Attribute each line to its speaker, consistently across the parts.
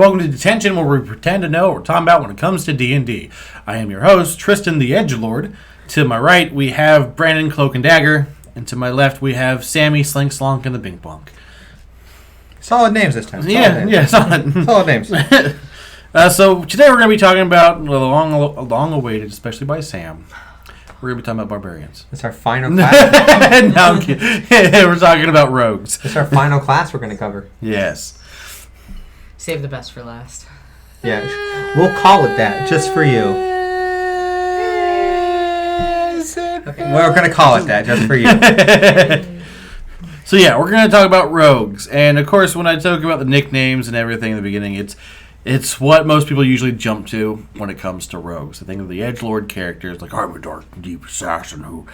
Speaker 1: welcome to D10tion, where we pretend to know what we're talking about when it comes to D&D. I am your host, Tristan the Edgelord. To my right, we have Brandon Cloak and Dagger, and to my left, we have Sammy Slink Slonk and the Bink Bonk.
Speaker 2: Solid names this time.
Speaker 1: Solid
Speaker 2: names.
Speaker 1: So today we're going to be talking about, long-awaited, especially by Sam, we're going to be talking about barbarians.
Speaker 2: It's our final class.
Speaker 1: No, I'm kidding. We're talking about rogues.
Speaker 2: It's our final class we're going to cover.
Speaker 1: Yes.
Speaker 3: Save the best for last.
Speaker 2: Yeah, we'll call it that just for you. Okay. We're going to call it that just for you.
Speaker 1: So yeah, we're going to talk about rogues. And of course, when I talk about the nicknames and everything in the beginning, it's what most people usually jump to when it comes to rogues. I think of the edgelord characters, like, I'm a dark and deep assassin who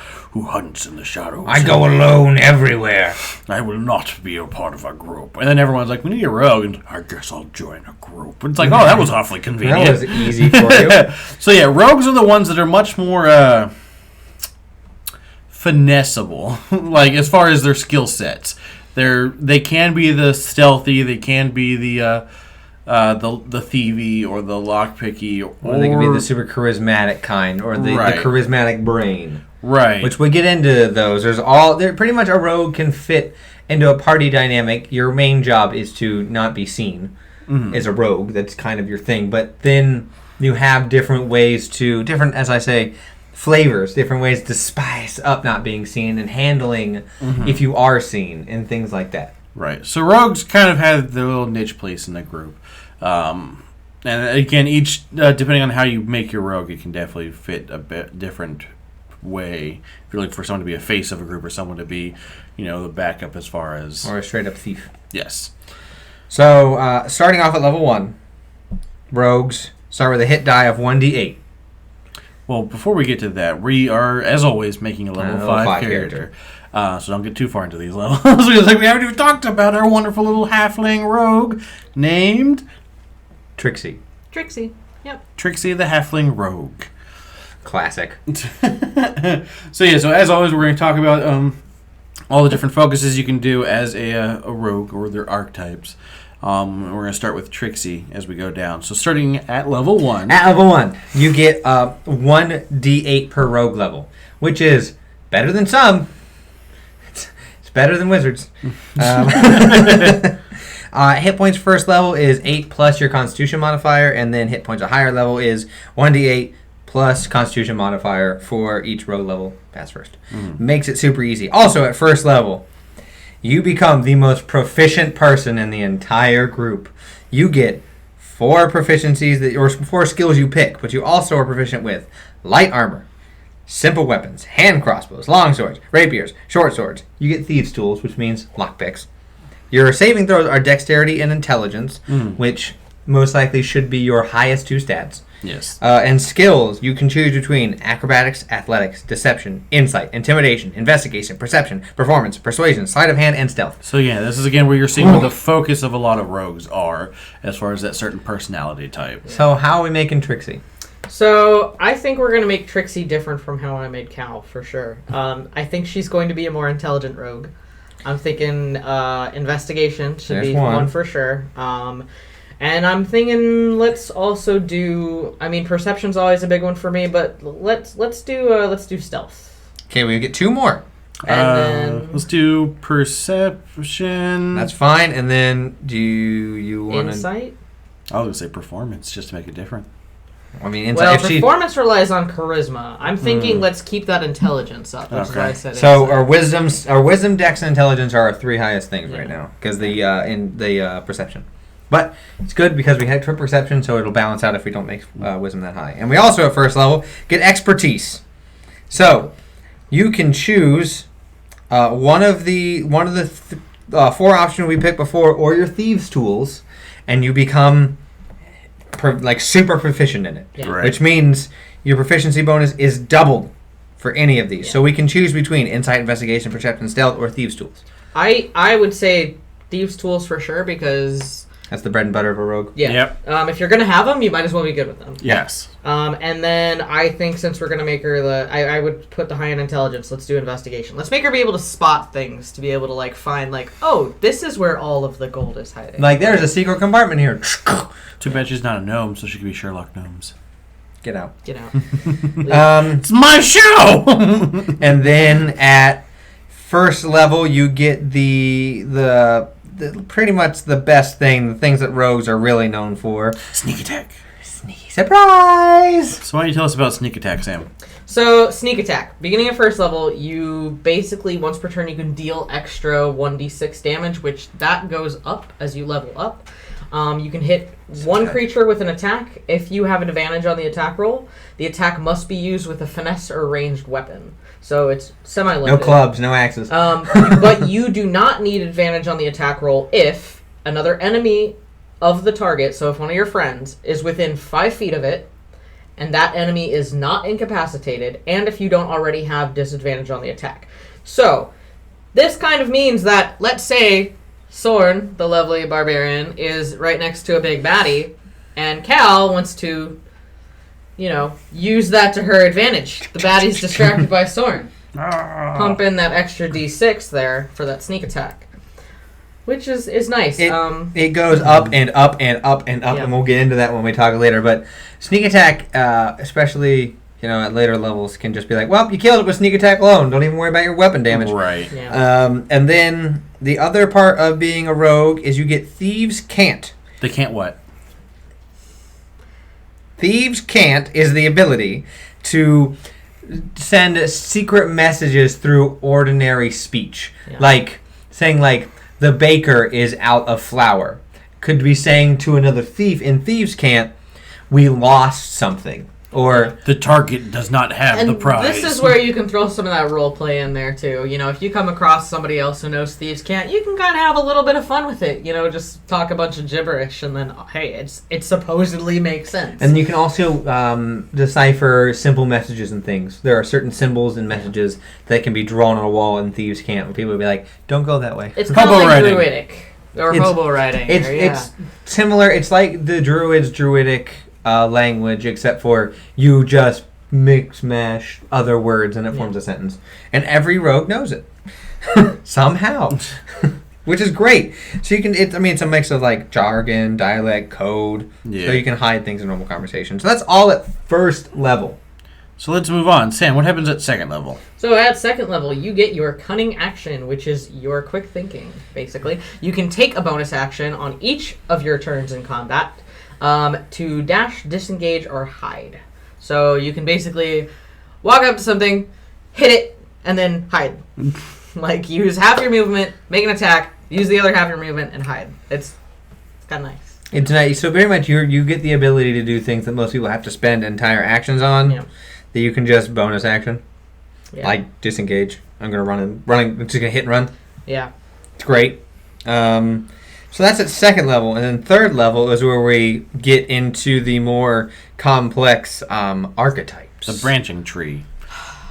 Speaker 1: hunts in the shadows.
Speaker 2: I go alone everywhere.
Speaker 1: I will not be a part of a group. And then everyone's like, we need a rogue, and I guess I'll join a group. And it's like, oh, that was awfully convenient.
Speaker 2: That was easy for you.
Speaker 1: So yeah, rogues are the ones that are much more finessable, like as far as their skill sets. They can be the stealthy, they can be the thievy or the lockpicky,
Speaker 2: or they can be the super charismatic kind, or the charismatic brain.
Speaker 1: Right.
Speaker 2: Which we get into those. They're pretty much a rogue can fit into a party dynamic. Your main job is to not be seen as a rogue. That's kind of your thing. But then you have different ways as I say, flavors, different ways to spice up not being seen and handling if you are seen and things like that.
Speaker 1: Right. So rogues kind of have their little niche place in the group. And again, each depending on how you make your rogue, it can definitely fit a bit different way. If you're looking for someone to be a face of a group or someone to be, the backup as far as...
Speaker 2: Or a straight up thief.
Speaker 1: Yes.
Speaker 2: So, starting off at level 1, rogues start with a hit die of 1d8.
Speaker 1: Well, before we get to that, we are, as always, making a level 5 character. So don't get too far into these levels. We haven't even talked about our wonderful little halfling rogue named...
Speaker 2: Trixie.
Speaker 3: Yep.
Speaker 1: Trixie the halfling rogue.
Speaker 2: Classic.
Speaker 1: So as always, we're going to talk about all the different focuses you can do as a rogue, or their archetypes. We're going to start with Trixie as we go down. So starting at level 1.
Speaker 2: At level 1, you get 1d8 per rogue level, which is better than some. It's better than wizards. Hit points first level is 8 plus your Constitution modifier, and then hit points a higher level is 1d8 plus Constitution modifier for each rogue level pass first. Makes it super easy. Also, at first level, you become the most proficient person in the entire group. You get 4 proficiencies, or 4 skills you pick, but you also are proficient with light armor, simple weapons, hand crossbows, long swords, rapiers, short swords. You get thieves' tools, which means lockpicks. Your saving throws are dexterity and intelligence, which most likely should be your highest 2 stats.
Speaker 1: Yes.
Speaker 2: And skills, you can choose between acrobatics, athletics, deception, insight, intimidation, investigation, perception, performance, persuasion, sleight of hand, and stealth.
Speaker 1: So yeah, this is again where you're seeing where the focus of a lot of rogues are, as far as that certain personality type.
Speaker 2: So how are we making Trixie?
Speaker 3: So I think we're going to make Trixie different from how I made Cal, for sure. I think she's going to be a more intelligent rogue. I'm thinking investigation should be one for sure. And I'm thinking let's also do... I mean, perception's always a big one for me, but let's do stealth.
Speaker 2: Okay, we get 2 more.
Speaker 3: And then...
Speaker 1: Let's do perception.
Speaker 2: That's fine. And then do you want
Speaker 3: insight?
Speaker 1: I was going to say performance, just to make it different.
Speaker 2: I mean, insight...
Speaker 3: Well, performance relies on charisma. I'm thinking let's keep that intelligence up. That's why I said
Speaker 2: so
Speaker 3: insight.
Speaker 2: our wisdom, dex, and intelligence are our 3 highest things right now, because the perception. But it's good because we had trip perception, so it'll balance out if we don't make wisdom that high. And we also, at first level, get expertise. So you can choose one of the 4 options we picked before, or your thieves' tools, and you become super proficient in it.
Speaker 3: Yeah.
Speaker 1: Right.
Speaker 2: Which means your proficiency bonus is doubled for any of these. Yeah. So we can choose between insight, investigation, perception, stealth, or thieves' tools.
Speaker 3: I would say thieves' tools for sure, because
Speaker 2: That's the bread and butter of a rogue.
Speaker 3: Yeah.
Speaker 1: Yep.
Speaker 3: If you're going to have them, you might as well be good with them.
Speaker 1: Yes.
Speaker 3: And then I think since we're going to make her I would put the high-end intelligence. Let's do investigation. Let's make her be able to spot things, to be able to, like, find, like, oh, this is where all of the gold is hiding.
Speaker 2: Like, there's a secret compartment here.
Speaker 1: Too bad she's not a gnome, so she could be Sherlock Gnomes.
Speaker 2: Get out.
Speaker 1: It's my show!
Speaker 2: And then at first level, you get the pretty much the best thing, the things that rogues are really known for.
Speaker 1: Sneak attack.
Speaker 2: Sneaky surprise!
Speaker 1: So why don't you tell us about sneak attack, Sam?
Speaker 3: So, sneak attack. Beginning of first level, you basically, once per turn, you can deal extra 1d6 damage, which that goes up as you level up. You can hit one creature with an attack. If you have an advantage on the attack roll, the attack must be used with a finesse or ranged weapon. So it's semi-limited.
Speaker 2: No clubs, no axes.
Speaker 3: But you do not need advantage on the attack roll if another enemy of the target, so if one of your friends, is within 5 feet of it, and that enemy is not incapacitated, and if you don't already have disadvantage on the attack. So, this kind of means that, let's say, Sorn, the lovely barbarian, is right next to a big baddie, and Cal wants to, use that to her advantage. The baddie's distracted by Sorn. Pump in that extra d6 there for that sneak attack, which is nice.
Speaker 2: It goes up and up and up and up, and we'll get into that when we talk later. But sneak attack, especially at later levels, can just be like, well, you killed it with sneak attack alone. Don't even worry about your weapon damage.
Speaker 1: Right.
Speaker 3: Yeah.
Speaker 2: And then the other part of being a rogue is you get Thieves Cant.
Speaker 1: They can't what?
Speaker 2: Thieves Cant is the ability to send secret messages through ordinary speech.
Speaker 3: Yeah.
Speaker 2: Like saying, like, the baker is out of flour. Could be saying to another thief in Thieves Cant, we lost something. Or
Speaker 1: the target does not have the prize.
Speaker 3: This is where you can throw some of that role play in there too. If you come across somebody else who knows Thieves Cant, you can kind of have a little bit of fun with it. Just talk a bunch of gibberish, and then hey, it supposedly makes sense.
Speaker 2: And you can also decipher simple messages and things. There are certain symbols and messages that can be drawn on a wall in Thieves Cant, and people will be like, "Don't go that way."
Speaker 3: It's kind of like druidic or hobo writing.
Speaker 2: It's similar. It's like the druid's druidic language, except for you just mix mash other words and it forms a sentence, and every rogue knows it somehow, which is great. So you can it's a mix of like jargon, dialect, code, so you can hide things in normal conversation. So that's all at first level.
Speaker 1: So let's move on. Sam, what happens at second level?
Speaker 3: So at second level, you get your cunning action, which is your quick thinking, basically. You can take a bonus action on each of your turns in combat to dash, disengage, or hide. So you can basically walk up to something, hit it, and then hide. Like, use half your movement, make an attack, use the other half of your movement, and hide. It's kind of nice.
Speaker 2: It's nice. So very much you get the ability to do things that most people have to spend entire actions on, that you can just bonus action. Yeah. Like disengage. I'm going to running, I'm just going to hit and run.
Speaker 3: Yeah.
Speaker 2: It's great. So that's at second level, and then third level is where we get into the more complex archetypes.
Speaker 1: The branching tree.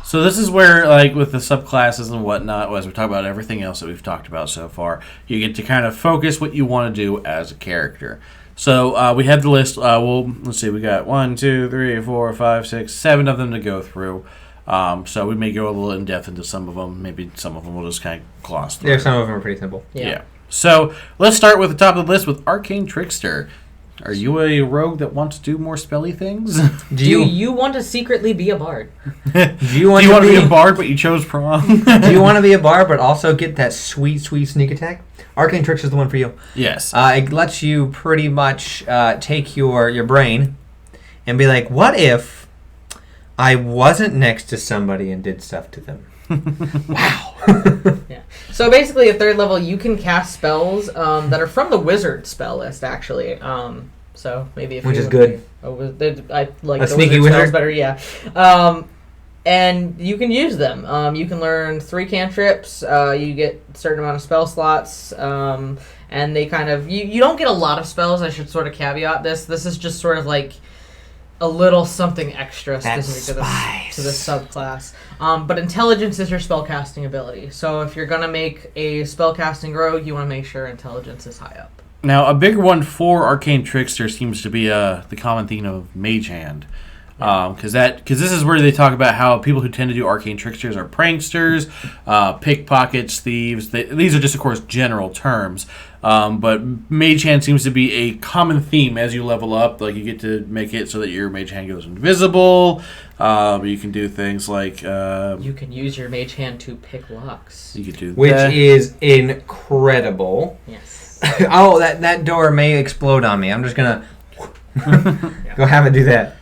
Speaker 1: So this is where, like, with the subclasses and whatnot, as we talk about everything else that we've talked about so far, you get to kind of focus what you want to do as a character. So we have the list. Let's see. We got 1, 2, 3, 4, 5, 6, 7 of them to go through. So we may go a little in depth into some of them. Maybe some of them we'll just kind of gloss through.
Speaker 2: Yeah, some of them are pretty simple.
Speaker 1: Yeah. So let's start with the top of the list with Arcane Trickster. Are you a rogue that wants to do more spelly things?
Speaker 3: Do you want to secretly be a bard?
Speaker 2: Do you want to
Speaker 1: be a bard, but you chose prom?
Speaker 2: Do you want to be a bard, but also get that sweet, sweet sneak attack? Arcane Trickster is the one for you.
Speaker 1: Yes.
Speaker 2: It lets you pretty much take your brain and be like, what if I wasn't next to somebody and did stuff to them? Wow.
Speaker 3: Yeah. So basically, at third level, you can cast spells that are from the wizard spell list, actually. So maybe if
Speaker 2: which is good.
Speaker 3: I like
Speaker 2: a
Speaker 3: the
Speaker 2: sneaky
Speaker 3: wizard
Speaker 2: wizard
Speaker 3: spells better. Yeah. And you can use them. You can learn 3 cantrips. You get a certain amount of spell slots. And they kind of you don't get a lot of spells. I should sort of caveat this. This is just sort of like a little something extra specific to this subclass. But intelligence is your spellcasting ability. So if you're going to make a spellcasting rogue, you want to make sure intelligence is high up.
Speaker 1: Now, a big one for Arcane Trickster seems to be the common theme of Mage Hand. Because this is where they talk about how people who tend to do Arcane Tricksters are pranksters, pickpockets, thieves. These are just, of course, general terms. But Mage Hand seems to be a common theme as you level up. Like, you get to make it so that your Mage Hand goes invisible. You can do things like...
Speaker 3: you can use your Mage Hand to pick locks.
Speaker 1: You could do
Speaker 2: Which
Speaker 1: that.
Speaker 2: is incredible.
Speaker 3: Yes.
Speaker 2: Oh, that door may explode on me. I'm just going to go have it do that.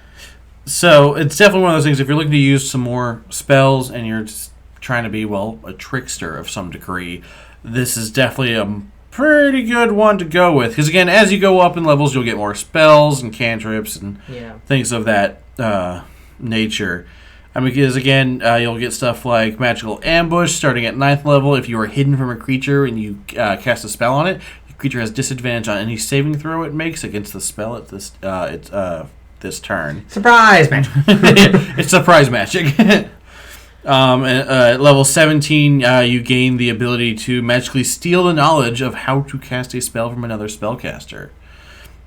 Speaker 1: So, it's definitely one of those things, if you're looking to use some more spells and you're just trying to be, well, a trickster of some degree, this is definitely a pretty good one to go with. Because, again, as you go up in levels, you'll get more spells and cantrips and things of that nature. I mean, because, again, you'll get stuff like Magical Ambush starting at 9th level. If you are hidden from a creature and you cast a spell on it, the creature has disadvantage on any saving throw it makes against the spell at this turn.
Speaker 2: Surprise magic.
Speaker 1: It's surprise magic. At level 17, you gain the ability to magically steal the knowledge of how to cast a spell from another spellcaster.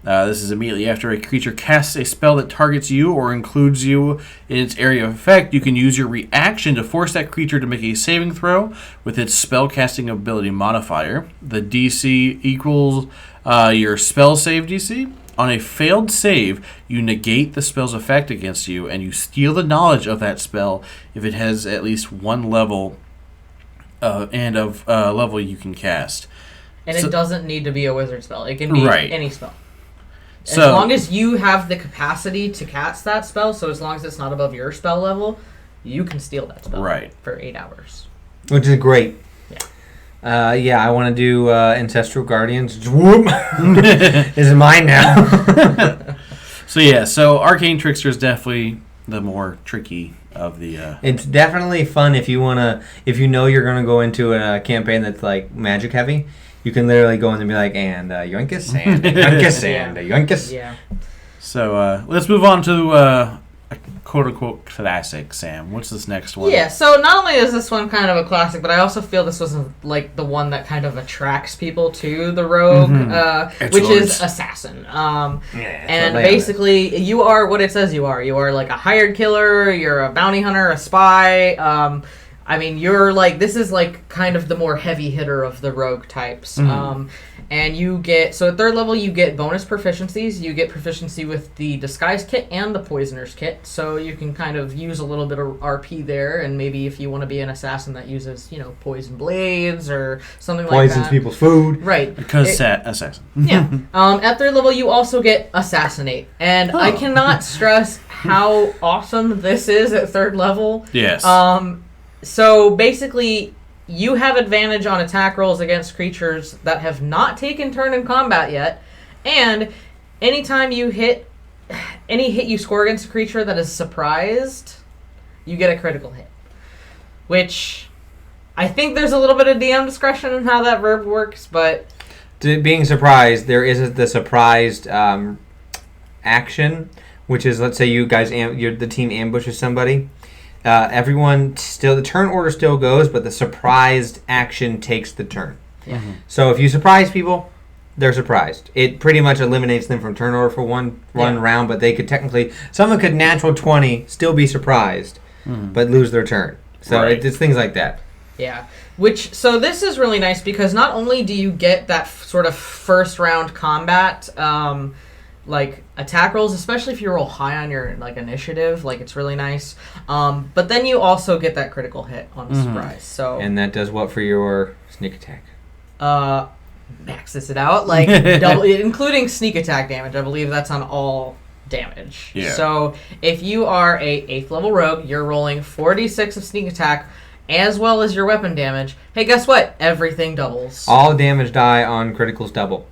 Speaker 1: This is immediately after a creature casts a spell that targets you or includes you in its area of effect. You can use your reaction to force that creature to make a saving throw with its spellcasting ability modifier. The DC equals your spell save DC. On a failed save, you negate the spell's effect against you, and you steal the knowledge of that spell if it has at least one level level you can cast.
Speaker 3: And it doesn't need to be a wizard spell. It can be any spell. As long as you have the capacity to cast that spell, so as long as it's not above your spell level, you can steal that spell for 8 hours.
Speaker 2: Which is great. I want to do Ancestral Guardians. Whoop! This is mine now.
Speaker 1: So Arcane Trickster is definitely the more tricky of the...
Speaker 2: It's definitely fun if you know you're going to go into a campaign that's like magic heavy. You can literally go in and be like, and yoinkus, and yoinkus, and yoinkus.
Speaker 3: Yeah.
Speaker 1: So let's move on to a quote-unquote classic, Sam. What's this next one?
Speaker 3: Yeah, so not only is this one kind of a classic, but I also feel this was like the one that kind of attracts people to the rogue, which is Assassin. And basically, you are what it says you are. You are like a hired killer, you're a bounty hunter, a spy. I mean, you're like, this is like kind of the more heavy hitter of the rogue types. And you get, so at 3rd level, you get bonus proficiencies. You get proficiency with the Disguise Kit and the Poisoner's Kit. So you can kind of use a little bit of RP there. And maybe if you want to be an assassin that uses, poison blades or something like that.
Speaker 2: Poisons people's food.
Speaker 3: Right.
Speaker 1: Because assassin.
Speaker 3: Yeah. At 3rd level, you also get Assassinate. And I cannot stress how awesome this is at 3rd level.
Speaker 1: Yes.
Speaker 3: So basically, you have advantage on attack rolls against creatures that have not taken turn in combat yet, and anytime you hit you score against a creature that is surprised, you get a critical hit. Which I think there's a little bit of DM discretion in how that verb works, but
Speaker 2: being surprised, there is the surprised action, which is, let's say you guys the team ambushes somebody. Everyone still, the turn order still goes, but the surprised action takes the turn.
Speaker 3: Yeah.
Speaker 2: So if you surprise people, they're surprised. It pretty much eliminates them from turn order for one round, but they could technically, someone could natural 20, still be surprised, but lose their turn. So it's things like that.
Speaker 3: Yeah. So this is really nice because not only do you get that sort of first round combat, like attack rolls, especially if you roll high on your initiative, it's really nice. But then you also get that critical hit on a surprise. So
Speaker 2: and that does what for your sneak attack?
Speaker 3: Maxes it out double, including sneak attack damage. I believe that's on all damage.
Speaker 1: Yeah.
Speaker 3: So if you are a 8th level rogue, you're rolling 4d6 of sneak attack as well as your weapon damage. Hey, guess what? Everything doubles.
Speaker 2: All damage die on criticals double.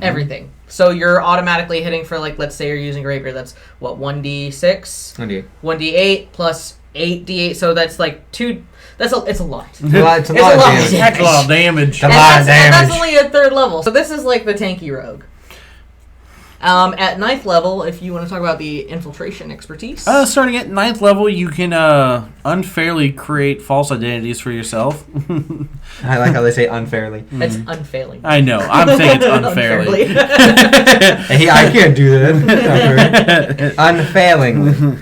Speaker 3: Everything. So you're automatically hitting for, let's say you're using Rapier. That's, 1d6?
Speaker 2: 1d8.
Speaker 3: 1d8 plus 8d8. So that's, it's a lot.
Speaker 2: It's a lot of damage.
Speaker 1: That's a lot of damage.
Speaker 3: And that's only at 3rd level. So this is like the tanky rogue. At 9th level, if you want to talk about the infiltration expertise.
Speaker 1: Starting at 9th level, you can unfairly create false identities for yourself.
Speaker 2: I like how they say unfairly.
Speaker 3: It's unfailing.
Speaker 1: I know. I'm saying it's unfairly.
Speaker 2: Hey, I can't do that. Unfailingly.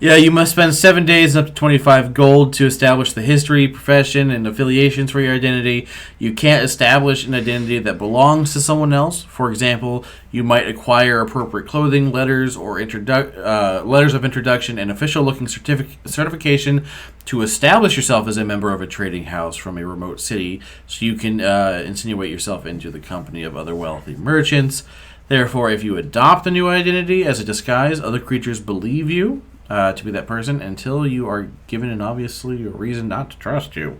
Speaker 1: Yeah, you must spend 7 days up to 25 gold to establish the history, profession, and affiliations for your identity. You can't establish an identity that belongs to someone else. For example, you might acquire appropriate clothing, letters, or letters of introduction, and official-looking certification to establish yourself as a member of a trading house from a remote city, so you can insinuate yourself into the company of other wealthy merchants. Therefore, if you adopt a new identity as a disguise, other creatures believe you to be that person until you are given an obviously reason not to trust you.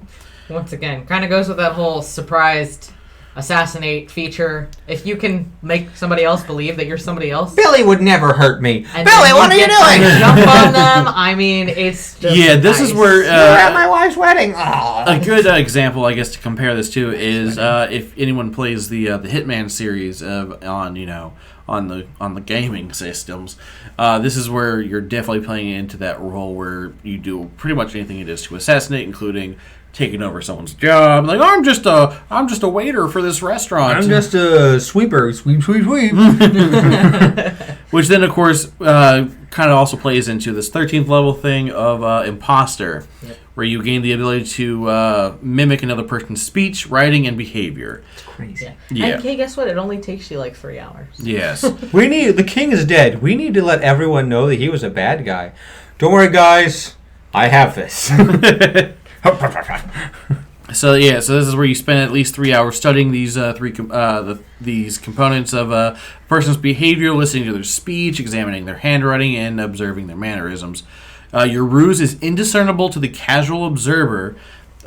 Speaker 3: Once again, kind of goes with that whole surprised assassinate feature. If you can make somebody else believe that you're somebody else,
Speaker 2: Billy would never hurt me.
Speaker 3: and
Speaker 2: Billy, what are you doing?
Speaker 3: Jump on them. I mean, it's just
Speaker 1: This is where
Speaker 2: You're at my wife's wedding.
Speaker 1: a good example, I guess, to compare this to is if anyone plays the Hitman series on the gaming systems. This is where you're definitely playing into that role where you do pretty much anything it is to assassinate, including taking over someone's job. Like, I'm just a waiter for this restaurant.
Speaker 2: I'm just a sweeper. Sweep.
Speaker 1: Which then, of course, kind of also plays into this 13th level thing of Imposter, where you gain the ability to mimic another person's speech, writing, and behavior.
Speaker 2: It's crazy.
Speaker 1: Yeah.
Speaker 3: And hey, guess what? It only takes you like 3 hours.
Speaker 1: Yes.
Speaker 2: The king is dead. We need to let everyone know that he was a bad guy. Don't worry, guys. I have this.
Speaker 1: So this is where you spend at least 3 hours studying these these components of a person's behavior, listening to their speech, examining their handwriting, and observing their mannerisms. Your ruse is indiscernible to the casual observer.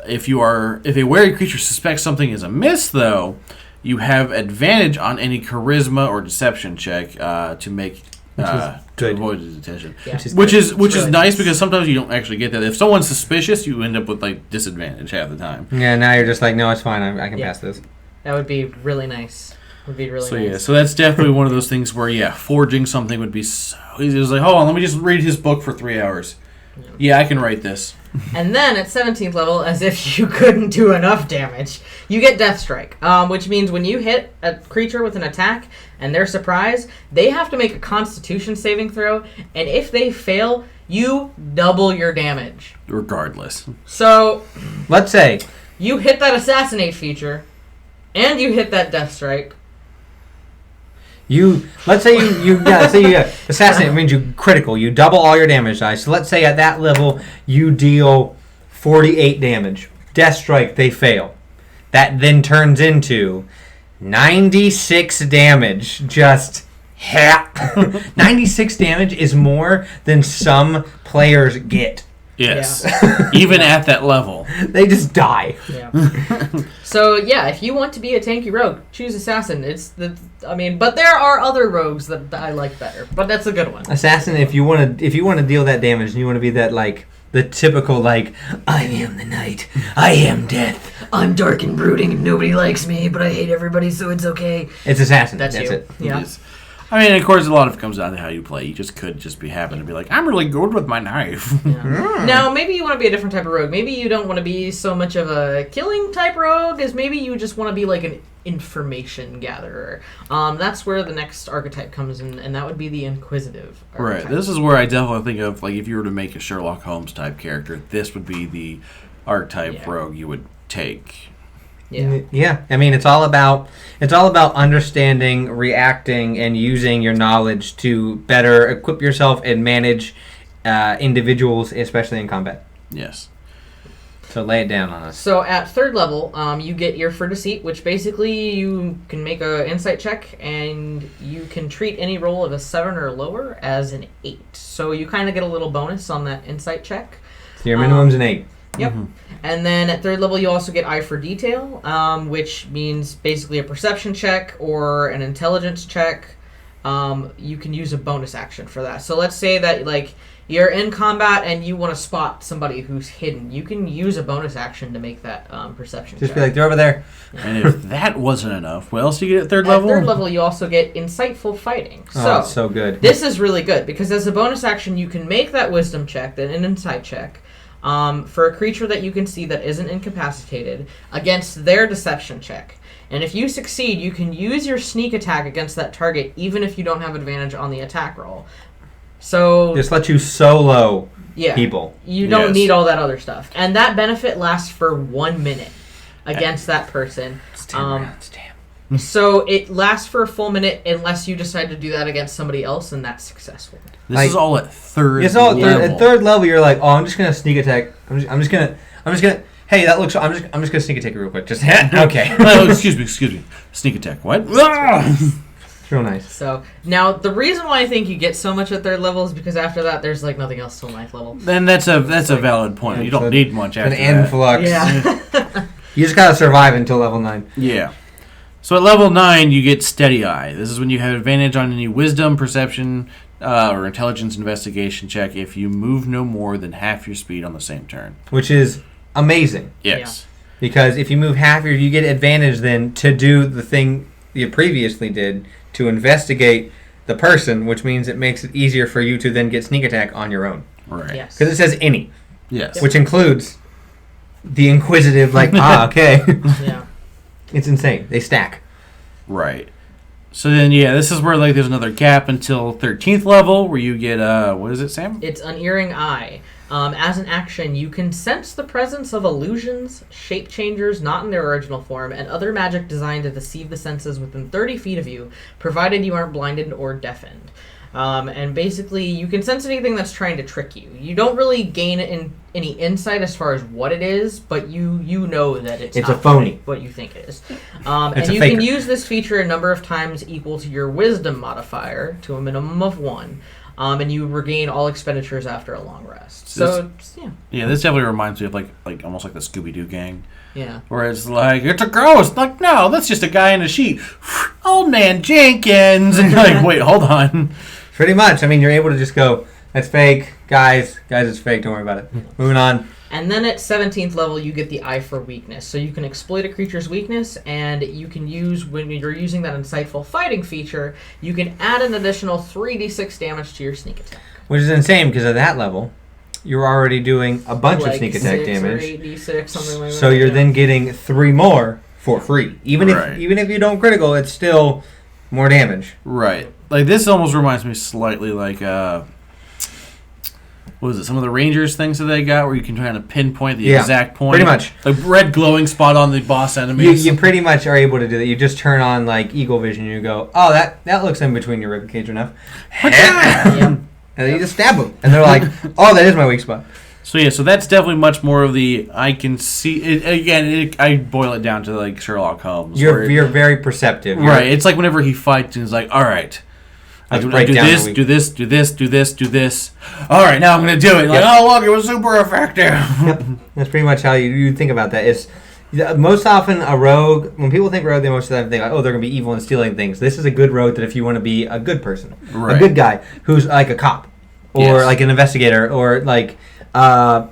Speaker 1: If a wary creature suspects something is amiss, though, you have advantage on any charisma or deception check to make. To avoid the detention, which is really nice because sometimes you don't actually get that. If someone's suspicious, you end up with like disadvantage half the time.
Speaker 2: Yeah, now you're just like, no, it's fine. I can pass this.
Speaker 3: That would be really nice.
Speaker 1: So that's definitely one of those things where forging something would be so easy. It's like, hold on, let me just read his book for 3 hours. Yeah, I can write this.
Speaker 3: And then at 17th level, as if you couldn't do enough damage, you get Death Strike, which means when you hit a creature with an attack and they're surprised, they have to make a Constitution saving throw, and if they fail, you double your damage.
Speaker 1: Regardless.
Speaker 3: So,
Speaker 2: let's say
Speaker 3: you hit that Assassinate feature, and you hit that Death Strike.
Speaker 2: Let's say you assassinate means you critical. You double all your damage dice. So let's say at that level you deal 48 damage. Death Strike, they fail. That then turns into 96 damage. Just 96 damage is more than some players get.
Speaker 1: Yes. Yeah. Even at that level.
Speaker 2: They just die.
Speaker 3: Yeah. So, if you want to be a tanky rogue, choose Assassin. But there are other rogues that I like better. But that's a good one.
Speaker 2: Assassin, if you want to deal that damage and you want to be that, like, the typical, like, I am the night, I am death.
Speaker 3: I'm dark and brooding and nobody likes me, but I hate everybody, so it's okay.
Speaker 2: It's Assassin.
Speaker 3: That's
Speaker 2: it.
Speaker 3: Yeah.
Speaker 1: I mean, of course, a lot of it comes down to how you play. You just could happen to be like, I'm really good with my knife.
Speaker 3: Yeah. Now, maybe you want to be a different type of rogue. Maybe you don't want to be so much of a killing type rogue, as maybe you just want to be like an information gatherer. That's where the next archetype comes in, and that would be the inquisitive archetype.
Speaker 1: Right. This is where I definitely think of, like, if you were to make a Sherlock Holmes type character, this would be the archetype rogue you would take.
Speaker 2: Yeah. I mean, it's all about understanding, reacting, and using your knowledge to better equip yourself and manage individuals, especially in combat.
Speaker 1: Yes.
Speaker 2: So lay it down on us.
Speaker 3: So at 3rd level, you get Ear for Deceit, which basically you can make an insight check, and you can treat any roll of a 7 or lower as an 8. So you kind of get a little bonus on that insight check.
Speaker 2: So your minimum's an 8.
Speaker 3: Yep. Mm-hmm. And then at 3rd level, you also get Eye for Detail, which means basically a perception check or an intelligence check. you can use a bonus action for that. So let's say that like you're in combat and you want to spot somebody who's hidden. You can use a bonus action to make that perception
Speaker 2: Just
Speaker 3: check.
Speaker 2: be like, they're over there.
Speaker 1: And if that wasn't enough, what else do you get at third level?
Speaker 3: At third level, you also get insightful fighting.
Speaker 2: Oh, it's so good.
Speaker 3: This is really good because as a bonus action, you can make that wisdom check, then an insight check, for a creature that you can see that isn't incapacitated against their deception check. And if you succeed, you can use your sneak attack against that target even if you don't have advantage on the attack roll. So
Speaker 2: just let you solo people.
Speaker 3: You don't need all that other stuff. And that benefit lasts for 1 minute against that person.
Speaker 2: It's 10 rounds, damn.
Speaker 3: So it lasts for a full minute unless you decide to do that against somebody else, and that's successful.
Speaker 1: This is all at third
Speaker 2: It's all
Speaker 1: level.
Speaker 2: at third level. You're like, oh, I'm just gonna sneak attack. I'm just gonna. Hey, that looks. I'm just gonna sneak attack it real quick. Just okay.
Speaker 1: Oh, excuse me. Sneak attack. What?
Speaker 2: It's real nice.
Speaker 3: So now the reason why I think you get so much at third level is because after that there's like nothing else till ninth level.
Speaker 1: Then that's a valid point. You don't need much after
Speaker 2: an influx.
Speaker 3: Yeah.
Speaker 2: You just gotta survive until level 9.
Speaker 1: Yeah. So at level 9, you get Steady Eye. This is when you have advantage on any wisdom, perception, or intelligence investigation check if you move no more than half your speed on the same turn.
Speaker 2: Which is amazing.
Speaker 1: Yes.
Speaker 2: Because if you move half, you get advantage then to do the thing you previously did to investigate the person, which means it makes it easier for you to then get sneak attack on your own.
Speaker 1: Right.
Speaker 3: Yes.
Speaker 2: Because it says any.
Speaker 1: Yes.
Speaker 2: Which includes the inquisitive, like, okay.
Speaker 3: Yeah.
Speaker 2: It's insane. They stack.
Speaker 1: Right. So then, this is where like there's another gap until 13th level where you get, what is it, Sam?
Speaker 3: It's Unerring Eye. As an action, you can sense the presence of illusions, shape changers not in their original form, and other magic designed to deceive the senses within 30 feet of you, provided you aren't blinded or deafened. And basically, you can sense anything that's trying to trick you. You don't really gain any insight as far as what it is, but you know that it's not
Speaker 2: a phony.
Speaker 3: what you think it is. And you can use this feature a number of times equal to your wisdom modifier to a minimum of 1. And you regain all expenditures after a long rest. So,
Speaker 1: Yeah, this definitely reminds me of like almost like the Scooby-Doo gang.
Speaker 3: Yeah.
Speaker 1: Where it's like, it's a ghost. Like, no, that's just a guy in a sheet. Old man Jenkins. And you're like, wait, hold on.
Speaker 2: Pretty much. I mean, you're able to just go, that's fake. Guys, it's fake. Don't worry about it. Moving on.
Speaker 3: And then at 17th level, you get the Eye for Weakness. So you can exploit a creature's weakness, and you can use, when you're using that Insightful Fighting feature, you can add an additional 3d6 damage to your sneak attack.
Speaker 2: Which is insane, because at that level, you're already doing a bunch of sneak attack
Speaker 3: 6
Speaker 2: damage.
Speaker 3: Or 8d6, something like that.
Speaker 2: So you're then getting 3 more for free. Even if you don't critical, it's still more damage.
Speaker 1: Right. Like, this almost reminds me slightly like, what is it? Some of the Rangers things that they got where you can kind of pinpoint the exact point.
Speaker 2: Pretty much.
Speaker 1: Like red glowing spot on the boss enemies.
Speaker 2: You pretty much are able to do that. You just turn on like Eagle Vision and you go, oh, that looks in between your ribcage enough. And then you just stab them. And they're like, oh, that is my weak spot.
Speaker 1: So that's definitely much more of the I can see it, again. I boil it down to like Sherlock Holmes.
Speaker 2: You're very perceptive,
Speaker 1: right? It's like whenever he fights and he's like, all right. I do this. All right, now I'm going to do it. Like, oh, look, it was super effective.
Speaker 2: Yep. That's pretty much how you think about that. It's most often a rogue, when people think rogue, they most of the time think, like, oh, they're going to be evil and stealing things. This is a good rogue that if you want to be a good person, a good guy who's like a cop or like an investigator or like a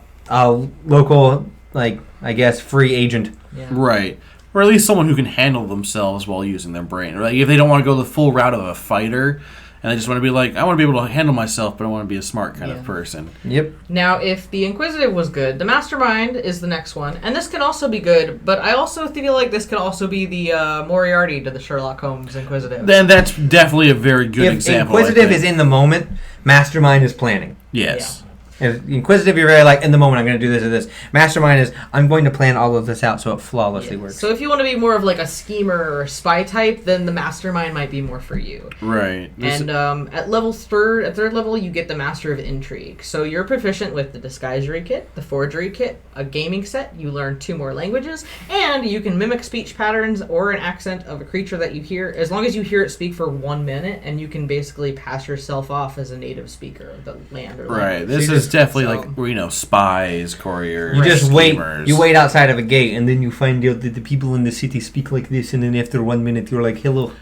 Speaker 2: local, like, I guess, free agent.
Speaker 3: Yeah.
Speaker 1: Right. Or at least someone who can handle themselves while using their brain. Or like if they don't want to go the full route of a fighter, and they just want to be like, I want to be able to handle myself, but I want to be a smart kind of person.
Speaker 2: Yep.
Speaker 3: Now, if the Inquisitive was good, the Mastermind is the next one. And this can also be good, but I also feel like this could also be the Moriarty to the Sherlock Holmes Inquisitive.
Speaker 1: Then that's definitely a very good example.
Speaker 2: Inquisitive is in the moment, Mastermind is planning.
Speaker 1: Yes.
Speaker 2: Yeah. If Inquisitive, you're very like, in the moment, I'm going to do this or this. Mastermind is, I'm going to plan all of this out so it flawlessly works.
Speaker 3: So if you want to be more of like a schemer or a spy type, then the Mastermind might be more for you.
Speaker 1: Right.
Speaker 3: And at third level, you get the Master of Intrigue. So you're proficient with the Disguisery Kit, the Forgery Kit, a gaming set. You learn 2 more languages, and you can mimic speech patterns or an accent of a creature that you hear, as long as you hear it speak for 1 minute, and you can basically pass yourself off as a native speaker of the land or language.
Speaker 1: Right. This is definitely like, spies, couriers,
Speaker 2: you just
Speaker 1: schemers.
Speaker 2: You wait outside of a gate, and then you find out that the people in the city speak like this, and then after 1 minute, you're like, hello,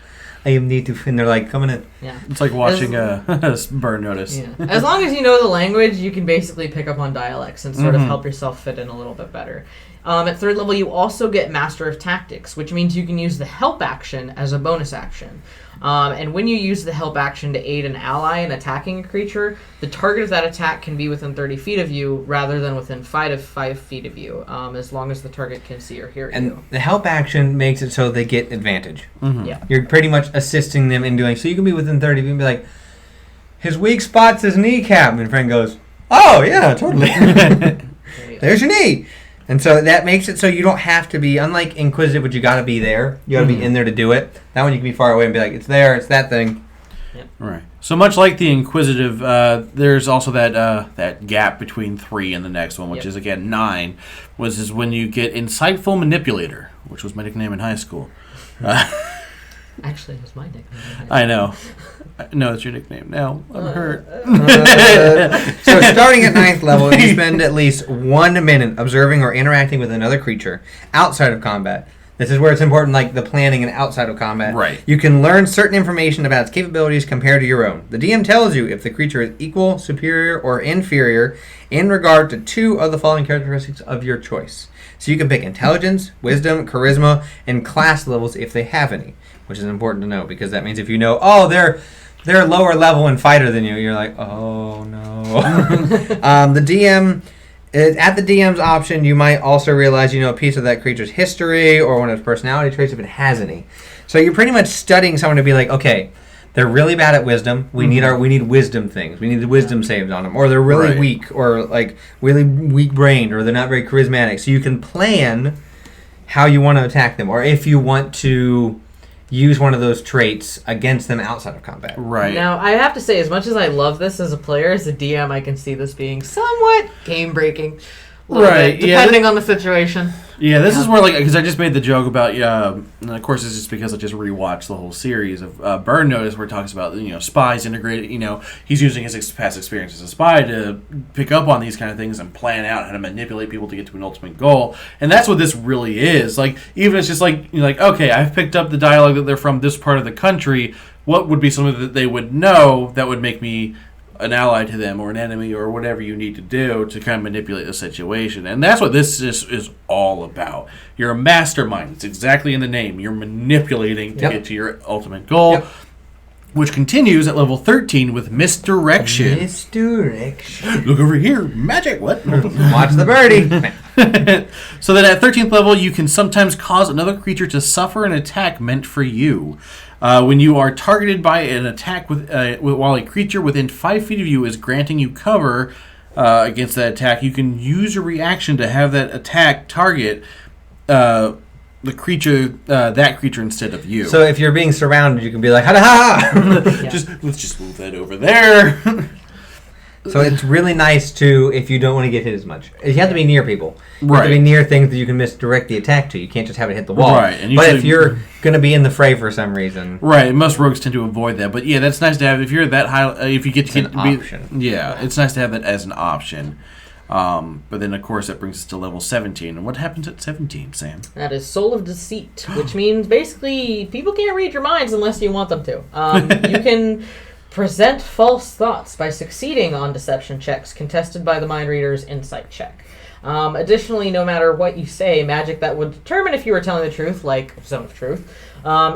Speaker 2: I am native, and they're like coming in.
Speaker 3: Yeah.
Speaker 1: It's like watching a burn notice.
Speaker 3: Yeah. As long as you know the language, you can basically pick up on dialects and sort of help yourself fit in a little bit better. At 3rd level, you also get Master of Tactics, which means you can use the help action as a bonus action. And when you use the help action to aid an ally in attacking a creature, the target of that attack can be within 30 feet of you rather than within 5 feet of you, as long as the target can see or hear you.
Speaker 2: And the help action makes it so they get advantage.
Speaker 3: Yeah.
Speaker 2: You're pretty much assisting them in doing, so you can be within 30 feet and be like, his weak spot's his kneecap. And friend goes, oh, yeah, totally. There's your knee. And so that makes it so you don't have to be, unlike Inquisitive, which you got to be there. You got to be in there to do it. That one you can be far away and be like, it's there, it's that thing.
Speaker 3: Yep.
Speaker 1: Right. So much like the Inquisitive, there's also that gap between 3 and the next one, which is, again, 9, is when you get Insightful Manipulator, which was my nickname in high school.
Speaker 3: Actually, it was my nickname.
Speaker 1: I know. No, it's your nickname now. I'm hurt.
Speaker 2: So starting at 9th level, you spend at least 1 minute observing or interacting with another creature outside of combat. This is where it's important, like the planning and outside of combat.
Speaker 1: Right.
Speaker 2: You can learn certain information about its capabilities compared to your own. The DM tells you if the creature is equal, superior, or inferior in regard to 2 of the following characteristics of your choice. So you can pick intelligence, wisdom, charisma, and class levels if they have any, which is important to know because that means if you know, oh, they're lower level and fighter than you, you're like, oh no. The DM, at the DM's option, you might also realize you know a piece of that creature's history or one of its personality traits if it has any. So you're pretty much studying someone to be like, okay, they're really bad at wisdom. We need wisdom things. We need the wisdom saves on them, or they're really weak, or like really weak-brained, or they're not very charismatic. So you can plan how you want to attack them, or if you want to use one of those traits against them outside of combat.
Speaker 1: Right.
Speaker 3: Now, I have to say, as much as I love this as a player, as a DM, I can see this being somewhat game-breaking.
Speaker 1: Right.
Speaker 3: Depending on the situation.
Speaker 1: Yeah, this is where, like, because I just made the joke about, and of course it's just because I just rewatched the whole series of Burn Notice where it talks about, spies integrated, he's using his past experience as a spy to pick up on these kind of things and plan out how to manipulate people to get to an ultimate goal. And that's what this really is. Like, even it's just like, you're like, okay, I've picked up the dialogue that they're from this part of the country. What would be something that they would know that would make me an ally to them or an enemy or whatever you need to do to kind of manipulate the situation. And that's what this is all about. You're a mastermind. It's exactly in the name. You're manipulating to get to your ultimate goal, which continues at level 13 with misdirection.
Speaker 2: Misdirection.
Speaker 1: Look over here. Magic. What?
Speaker 2: Watch the birdie.
Speaker 1: So that at 13th level, you can sometimes cause another creature to suffer an attack meant for you. When you are targeted by an attack while a creature within 5 feet of you is granting you cover against that attack, you can use a reaction to have that attack target that creature instead of you.
Speaker 2: So if you're being surrounded, you can be like, ha ha!
Speaker 1: Let's just move that over there.
Speaker 2: So it's really nice to, if you don't want to get hit as much. You have to be near people. You have
Speaker 1: Right.
Speaker 2: to be near things that you can misdirect the attack to. You can't just have it hit the wall.
Speaker 1: Right, and
Speaker 2: but
Speaker 1: usually-
Speaker 2: if you're going to be in the fray for some reason.
Speaker 1: Right, most rogues tend to avoid that, but yeah, that's nice to have. If you're that high, if you get to
Speaker 2: It's an option.
Speaker 1: Yeah, it's nice to have that as an option. But then, of course, that brings us to level 17. And what happens at 17, Sam?
Speaker 3: That is Soul of Deceit, which means basically people can't read your minds unless you want them to. You can present false thoughts by succeeding on deception checks contested by the mind reader's insight check. Additionally, no matter what you say, magic that would determine if you were telling the truth, like Zone of Truth,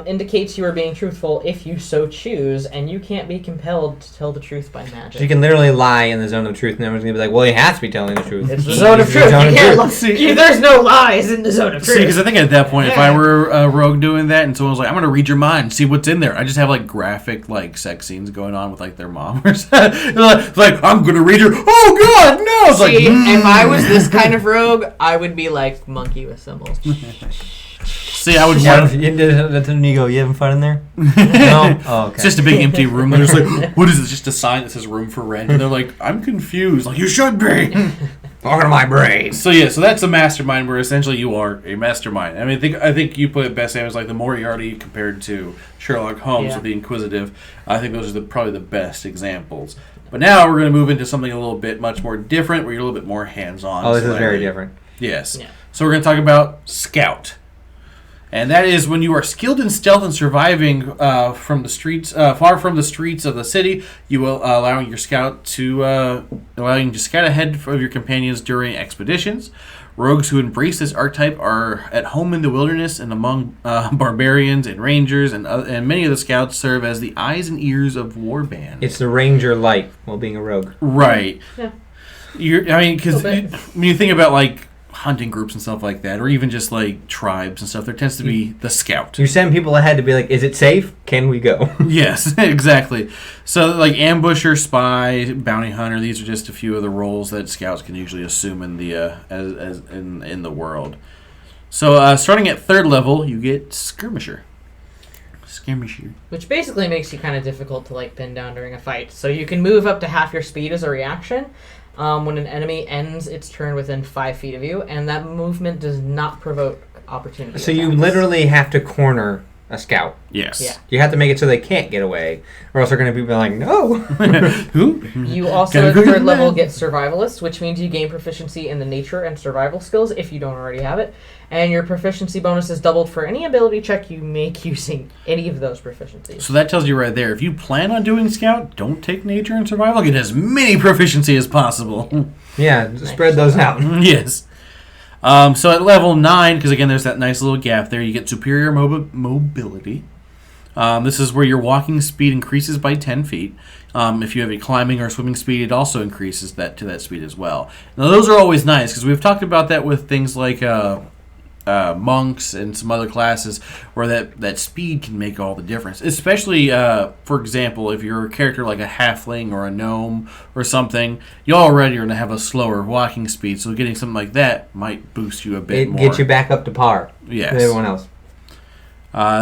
Speaker 3: indicates you are being truthful if you so choose, and you can't be compelled to tell the truth by magic.
Speaker 2: You can literally lie in the zone of truth, and everyone's going to be like, well, he has to be telling the truth.
Speaker 3: It's the Zone of Truth. You can't lie. There's no lies in the Zone of Truth.
Speaker 1: See, because I think at that point, if I were a rogue doing that, and someone was like, "I'm going to read your mind, see what's in there," I just have like graphic like sex scenes going on with like their mom or something. like, I'm going to read your. Oh God, no! It's
Speaker 3: See,
Speaker 1: like,
Speaker 3: if I was this kind of rogue, I would be like monkey with symbols.
Speaker 1: See, I would want.
Speaker 2: That's when you go, you having fun in there? No? Oh, okay.
Speaker 1: It's just a big empty room. They're just like, what is this? Just a sign that says room for rent. And they're like, I'm confused. Like, you should be.
Speaker 2: Welcome to my brain.
Speaker 1: So yeah, so that's a mastermind where essentially you are a mastermind. I mean, I think you put it best, Sam, as like the Moriarty compared to Sherlock Holmes with the Inquisitive. I think those are probably the best examples. But now we're going to move into something a little bit much more different, where you're a little bit more hands-on.
Speaker 2: Oh, this is very different.
Speaker 1: Yes.
Speaker 3: Yeah.
Speaker 1: So we're going to talk about Scout. And that is when you are skilled in stealth and surviving from the streets, far from the streets of the city. You will allowing to scout ahead of your companions during expeditions. Rogues who embrace this archetype are at home in the wilderness and among barbarians and rangers, and many of the scouts serve as the eyes and ears of warbands.
Speaker 2: It's the ranger light while being a rogue.
Speaker 1: Right.
Speaker 3: Yeah.
Speaker 1: Because when you think about like hunting groups and stuff like that, or even just like tribes and stuff, there tends to be the scout.
Speaker 2: You send people ahead to be like, is it safe? Can we go?
Speaker 1: Yes, exactly. So like ambusher, spy, bounty hunter, these are just a few of the roles that scouts can usually assume in the in the world. So starting at 3rd level, you get skirmisher.
Speaker 3: Which basically makes you kind of difficult to like pin down during a fight. So you can move up to half your speed as a reaction when an enemy ends its turn within 5 feet of you, and that movement does not provoke opportunity
Speaker 2: So
Speaker 3: attacks.
Speaker 2: you literally have to corner a scout.
Speaker 1: Yes.
Speaker 3: Yeah.
Speaker 2: You have to make it so they can't get away, or else they're going to be like, no.
Speaker 1: Who?
Speaker 3: You also, at 3rd level, get survivalist, which means you gain proficiency in the nature and survival skills if you don't already have it. And your proficiency bonus is doubled for any ability check you make using any of those proficiencies.
Speaker 1: So that tells you right there, if you plan on doing scout, don't take nature and survival. Get as many proficiency as possible.
Speaker 2: Yeah, just spread those out.
Speaker 1: Yes. So at level 9, because again there's that nice little gap there, you get superior mobility. This is where your walking speed increases by 10 feet. If you have a climbing or swimming speed, it also increases that to that speed as well. Now those are always nice, because we've talked about that with things like monks and some other classes where that speed can make all the difference. Especially, for example, if you're a character like a halfling or a gnome or something, you already are going to have a slower walking speed, so getting something like that might boost you a bit more.
Speaker 2: It gets you back up to par
Speaker 1: Yes.
Speaker 2: with everyone else.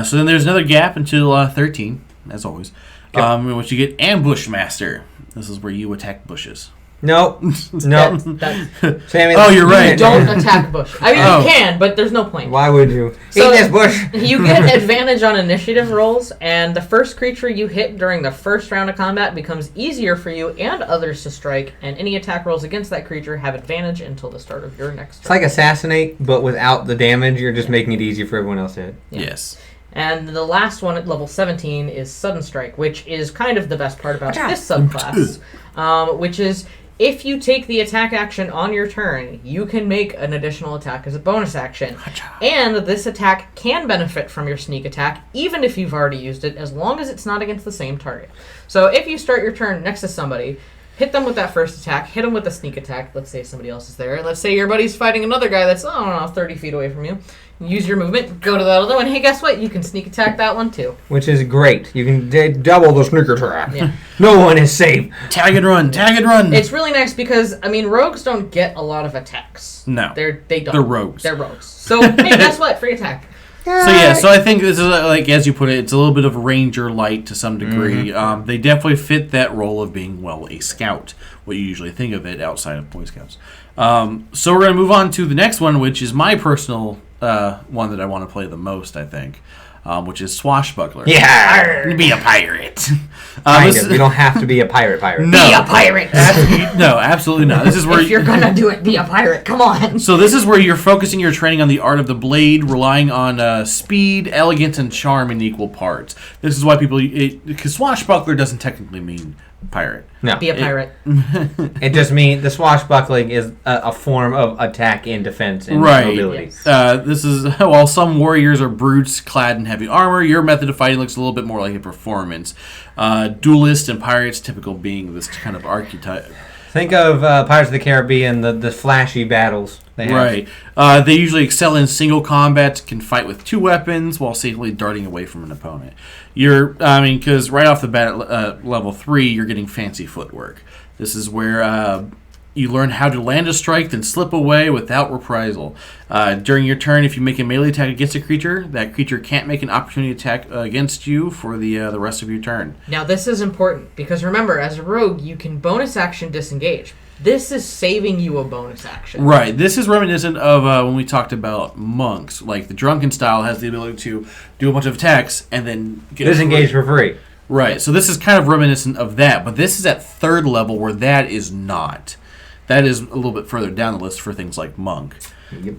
Speaker 1: So then there's another gap until 13, as always, in which you get ambush master. This is where you attack bushes.
Speaker 2: Nope. No. Sammy,
Speaker 1: Oh, you're right.
Speaker 3: You don't attack bush. I mean, you can, but there's no point.
Speaker 2: Why would you?
Speaker 3: So
Speaker 2: Eat this bush.
Speaker 3: You get advantage on initiative rolls, and the first creature you hit during the first round of combat becomes easier for you and others to strike, and any attack rolls against that creature have advantage until the start of your next turn.
Speaker 2: It's like assassinate, but without the damage. You're just making it easier for everyone else to hit.
Speaker 3: Yeah.
Speaker 1: Yes.
Speaker 3: And the last one at level 17 is Sudden Strike, which is kind of the best part about this subclass, which is if you take the attack action on your turn, you can make an additional attack as a bonus action. And this attack can benefit from your sneak attack, even if you've already used it, as long as it's not against the same target. So if you start your turn next to somebody, hit them with that first attack, hit them with a sneak attack, let's say somebody else is there, let's say your buddy's fighting another guy that's, 30 feet away from you. Use your movement, go to that other one. Hey, guess what? You can sneak attack that one too.
Speaker 2: Which is great. You can double the sneak attack.
Speaker 3: Yeah.
Speaker 2: No one is safe.
Speaker 1: Tag and run, tag and run.
Speaker 3: It's really nice because, I mean, rogues don't get a lot of attacks.
Speaker 1: No.
Speaker 3: They don't.
Speaker 1: They're rogues.
Speaker 3: They're rogues. So, hey, guess what? Free attack.
Speaker 1: So I think this is, like, as you put it, it's a little bit of ranger light to some degree.
Speaker 2: Mm-hmm.
Speaker 1: They definitely fit that role of being, well, a scout, what you usually think of it outside of Boy Scouts. So we're going to move on to the next one, which is my personal one that I want to play the most, I think, which is Swashbuckler.
Speaker 2: Yeah.
Speaker 1: Be a pirate.
Speaker 2: Kind of. You don't have to be a pirate.
Speaker 1: No.
Speaker 3: Be a pirate.
Speaker 1: No, absolutely not. This is where
Speaker 3: If you're gonna do it, be a pirate. Come on.
Speaker 1: So this is where you're focusing your training on the art of the blade, relying on speed, elegance, and charm in equal parts. This is why people... Because swashbuckler doesn't technically mean pirate.
Speaker 2: No.
Speaker 3: Be a pirate.
Speaker 2: It just means the swashbuckling is a form of attack and defense and
Speaker 1: Right.
Speaker 2: mobility.
Speaker 3: Yes.
Speaker 1: This is... While some warriors are brutes clad in heavy armor, your method of fighting looks a little bit more like a performance. Duelist and pirates, typical being this kind of archetype.
Speaker 2: Think of Pirates of the Caribbean, the flashy battles they have.
Speaker 1: Right. They usually excel in single combat, can fight with 2 weapons while safely darting away from an opponent. Because right off the bat at level 3, you're getting fancy footwork. This is where you learn how to land a strike, then slip away without reprisal. During your turn, if you make a melee attack against a creature, that creature can't make an opportunity attack against you for the rest of your turn.
Speaker 3: Now, this is important because remember, as a rogue, you can bonus action disengage. This is saving you a bonus action.
Speaker 1: Right. This is reminiscent of when we talked about monks. Like the drunken style has the ability to do a bunch of attacks and then get
Speaker 2: Disengage for free.
Speaker 1: Right. So this is kind of reminiscent of that, but this is at 3rd level where that is not. That is a little bit further down the list for things like monk.
Speaker 2: Yep.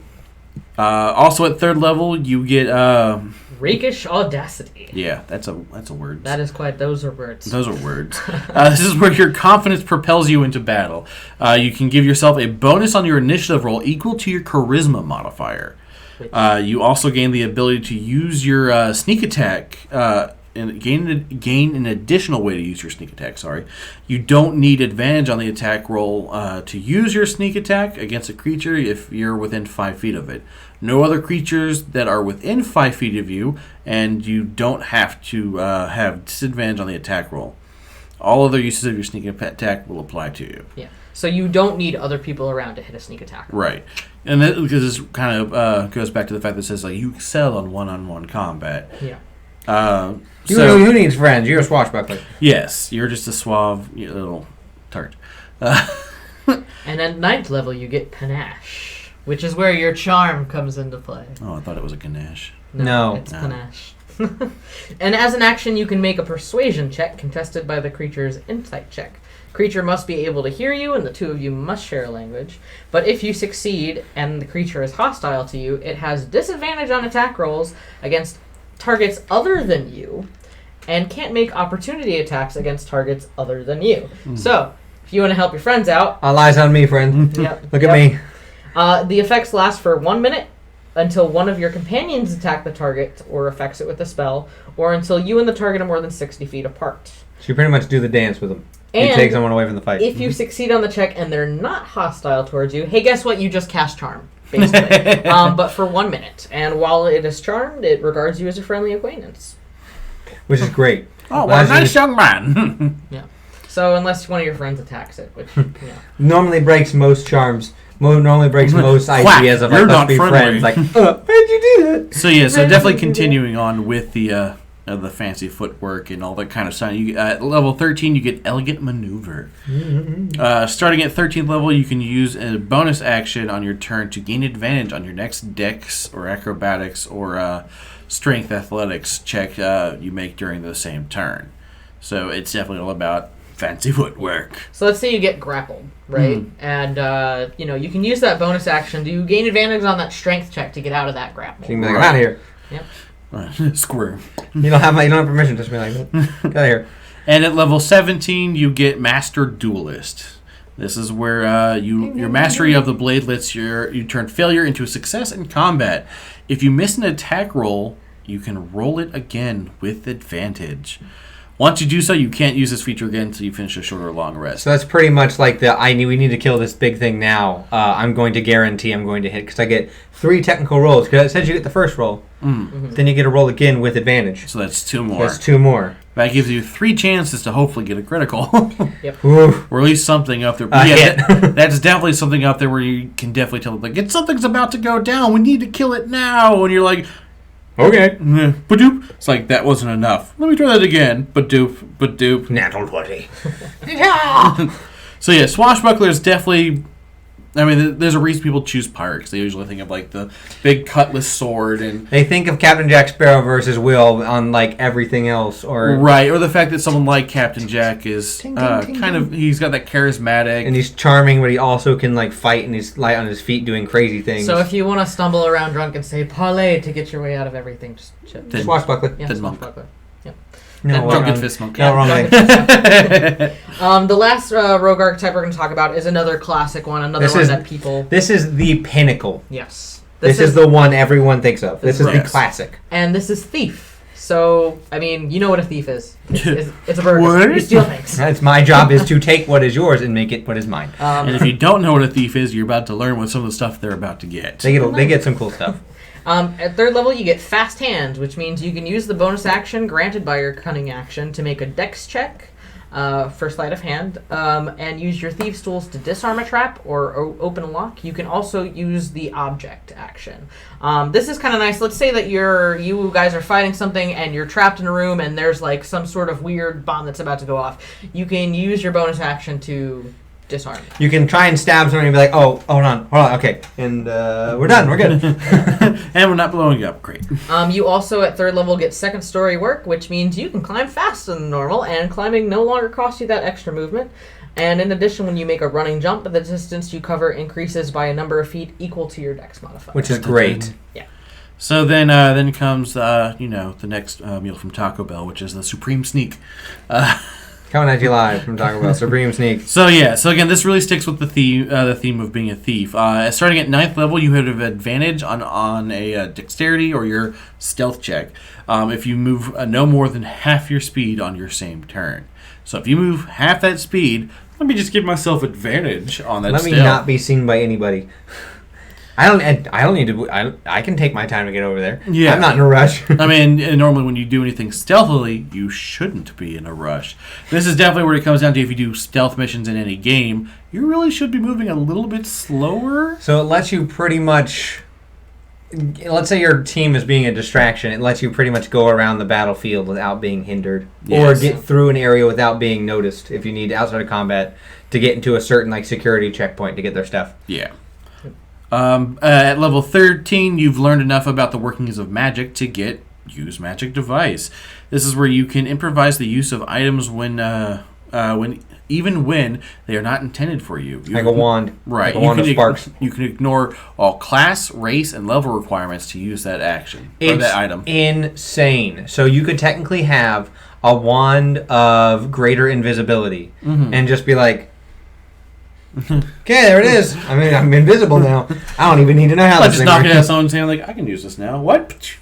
Speaker 1: Also at 3rd level, you get
Speaker 3: rakish audacity.
Speaker 1: Yeah, that's a word.
Speaker 3: That is quite. Those are words.
Speaker 1: Those are words. This is where your confidence propels you into battle. You can give yourself a bonus on your initiative roll equal to your charisma modifier. You also gain the ability to use your sneak attack and gain an additional way to use your sneak attack. Sorry, you don't need advantage on the attack roll to use your sneak attack against a creature if you're within 5 feet of it. No other creatures that are within 5 feet of you, and you don't have to have disadvantage on the attack roll. All other uses of your sneak attack will apply to you.
Speaker 3: Yeah. So you don't need other people around to hit a sneak attack.
Speaker 1: Right. And that, because this kind of goes back to the fact that it says like you excel on one-on-one combat.
Speaker 3: Yeah.
Speaker 2: Who needs friends? You're a swashbuckler.
Speaker 1: Yes, you're just a suave little tart.
Speaker 3: And at 9th level, you get panache, which is where your charm comes into play.
Speaker 1: Oh, I thought it was a ganache.
Speaker 2: No.
Speaker 3: It's panache. And as an action, you can make a persuasion check contested by the creature's insight check. Creature must be able to hear you, and the two of you must share a language. But if you succeed and the creature is hostile to you, it has disadvantage on attack rolls against targets other than you, and can't make opportunity attacks against targets other than you. So, if you want to help your friends out...
Speaker 2: All eyes on me, friend. Look at me.
Speaker 3: The effects last for 1 minute until one of your companions attack the target or affects it with a spell, or until you and the target are more than 60 feet apart.
Speaker 2: So you pretty much do the dance with them.
Speaker 3: And
Speaker 2: you take someone away from the fight.
Speaker 3: If you succeed on the check and they're not hostile towards you, hey, guess what? You just cast Charm, basically. But for 1 minute. And while it is charmed, it regards you as a friendly acquaintance.
Speaker 2: Which is great.
Speaker 1: Oh, well, nice young man.
Speaker 3: Yeah. So unless one of your friends attacks it, which,
Speaker 2: normally breaks most charms. Normally breaks most ideas of like, let's be friends. Like, why'd you do that?
Speaker 1: So yeah, so definitely continuing on with the fancy footwork and all that kind of stuff. At level 13, you get Elegant Maneuver. Starting at 13th level, you can use a bonus action on your turn to gain advantage on your next Dex or Acrobatics or Strength Athletics check you make during the same turn. So it's definitely all about fancy footwork.
Speaker 3: So let's say you get grappled, right? And you can use that bonus action to gain advantage on that Strength check to get out of that grapple.
Speaker 2: So you can be like, I'm out of here.
Speaker 3: Yep.
Speaker 1: Squirm.
Speaker 2: You don't have permission to just be like, get out of here.
Speaker 1: And at level 17, you get Master Duelist. This is where your mastery of the blade lets you turn failure into a success in combat. If you miss an attack roll, you can roll it again with advantage. Once you do so, you can't use this feature again until you finish a short or long rest.
Speaker 2: So that's pretty much like we need to kill this big thing now. I'm going to guarantee I'm going to hit, because I get 3 technical rolls. Because it says you get the first roll. Then you get a roll again with advantage.
Speaker 1: So that's 2 more.
Speaker 2: That's 2 more.
Speaker 1: That gives you 3 chances to hopefully get a critical.
Speaker 3: Yep.
Speaker 1: Or at least something up there. That's definitely something up there where you can definitely tell, like, something's about to go down. We need to kill it now. And you're like...
Speaker 2: Okay.
Speaker 1: Ba-doop. It's like, that wasn't enough. Let me try that again. Ba-doop.
Speaker 2: Natural 20.
Speaker 1: So yeah, Swashbuckler is definitely... I mean, there's a reason people choose pirate, because they usually think of, like, the big cutlass sword and...
Speaker 2: They think of Captain Jack Sparrow versus Will on, like, everything else, or...
Speaker 1: Right, or the fact that someone like Captain Jack is he's got that charismatic...
Speaker 2: And he's charming, but he also can, like, fight, and he's light on his feet doing crazy things.
Speaker 3: So if you want to stumble around drunk and say parlay to get your way out of everything, just chip.
Speaker 2: Swashbuckler.
Speaker 3: Yeah, Swashbuckler.
Speaker 2: No,
Speaker 1: Drunken Fist Monk.
Speaker 2: No, wrong way.
Speaker 3: The last rogue archetype we're going to talk about is another classic one, that people...
Speaker 2: This is the pinnacle.
Speaker 3: Yes.
Speaker 2: This is the one everyone thinks of. This is the classic.
Speaker 3: And this is Thief. So, I mean, you know what a thief is. It's a burglar. You steal things.
Speaker 2: That's my job, is to take what is yours and make it what is mine.
Speaker 1: And if you don't know what a thief is, you're about to learn what some of the stuff they're about to get.
Speaker 2: They get some cool stuff.
Speaker 3: At 3rd level, you get Fast Hands, which means you can use the bonus action granted by your Cunning action to make a Dex check for sleight of hand, and use your Thieves' tools to disarm a trap or open a lock. You can also use the Object action. This is kind of nice. Let's say that you guys are fighting something and you're trapped in a room and there's like some sort of weird bomb that's about to go off. You can use your bonus action to disarm.
Speaker 2: You can try and stab someone and be like, oh, hold on, okay. And we're done, we're good.
Speaker 1: And we're not blowing up, great.
Speaker 3: You also, at 3rd level, get 2nd story work, which means you can climb faster than normal, and climbing no longer costs you that extra movement. And in addition, when you make a running jump, the distance you cover increases by a number of feet equal to your dex modifier.
Speaker 2: Which is great.
Speaker 3: Yeah.
Speaker 1: So then comes the next meal from Taco Bell, which is the Supreme Sneak.
Speaker 2: Coming at you live from Taco Bell, Supreme Sneak.
Speaker 1: So again, this really sticks with the theme of being a thief. Starting at 9th level, you have advantage on a dexterity or your stealth check if you move no more than half your speed on your same turn. So if you move half that speed, let me just give myself advantage on that.
Speaker 2: Let me not be seen by anybody. I don't need to. I can take my time to get over there.
Speaker 1: Yeah.
Speaker 2: I'm not in a rush.
Speaker 1: I mean, normally when you do anything stealthily, you shouldn't be in a rush. This is definitely where it comes down to if you do stealth missions in any game, you really should be moving a little bit slower.
Speaker 2: So it lets you pretty much... Let's say your team is being a distraction. It lets you pretty much go around the battlefield without being hindered.
Speaker 1: Yes.
Speaker 2: Or get through an area without being noticed if you need outside of combat to get into a certain security checkpoint to get their stuff.
Speaker 1: Yeah. At level 13, you've learned enough about the workings of magic to use magic device. This is where you can improvise the use of items when they are not intended for you.
Speaker 2: Like a wand.
Speaker 1: Right.
Speaker 2: Like a wand of sparks.
Speaker 1: You can ignore all class, race, and level requirements to use that action or that item.
Speaker 2: Insane. So you could technically have a wand of greater invisibility and just be like, okay, there it is. I mean, I'm invisible now. I don't even need to know how this
Speaker 1: just knocking at someone's hand like, I can use this now. What?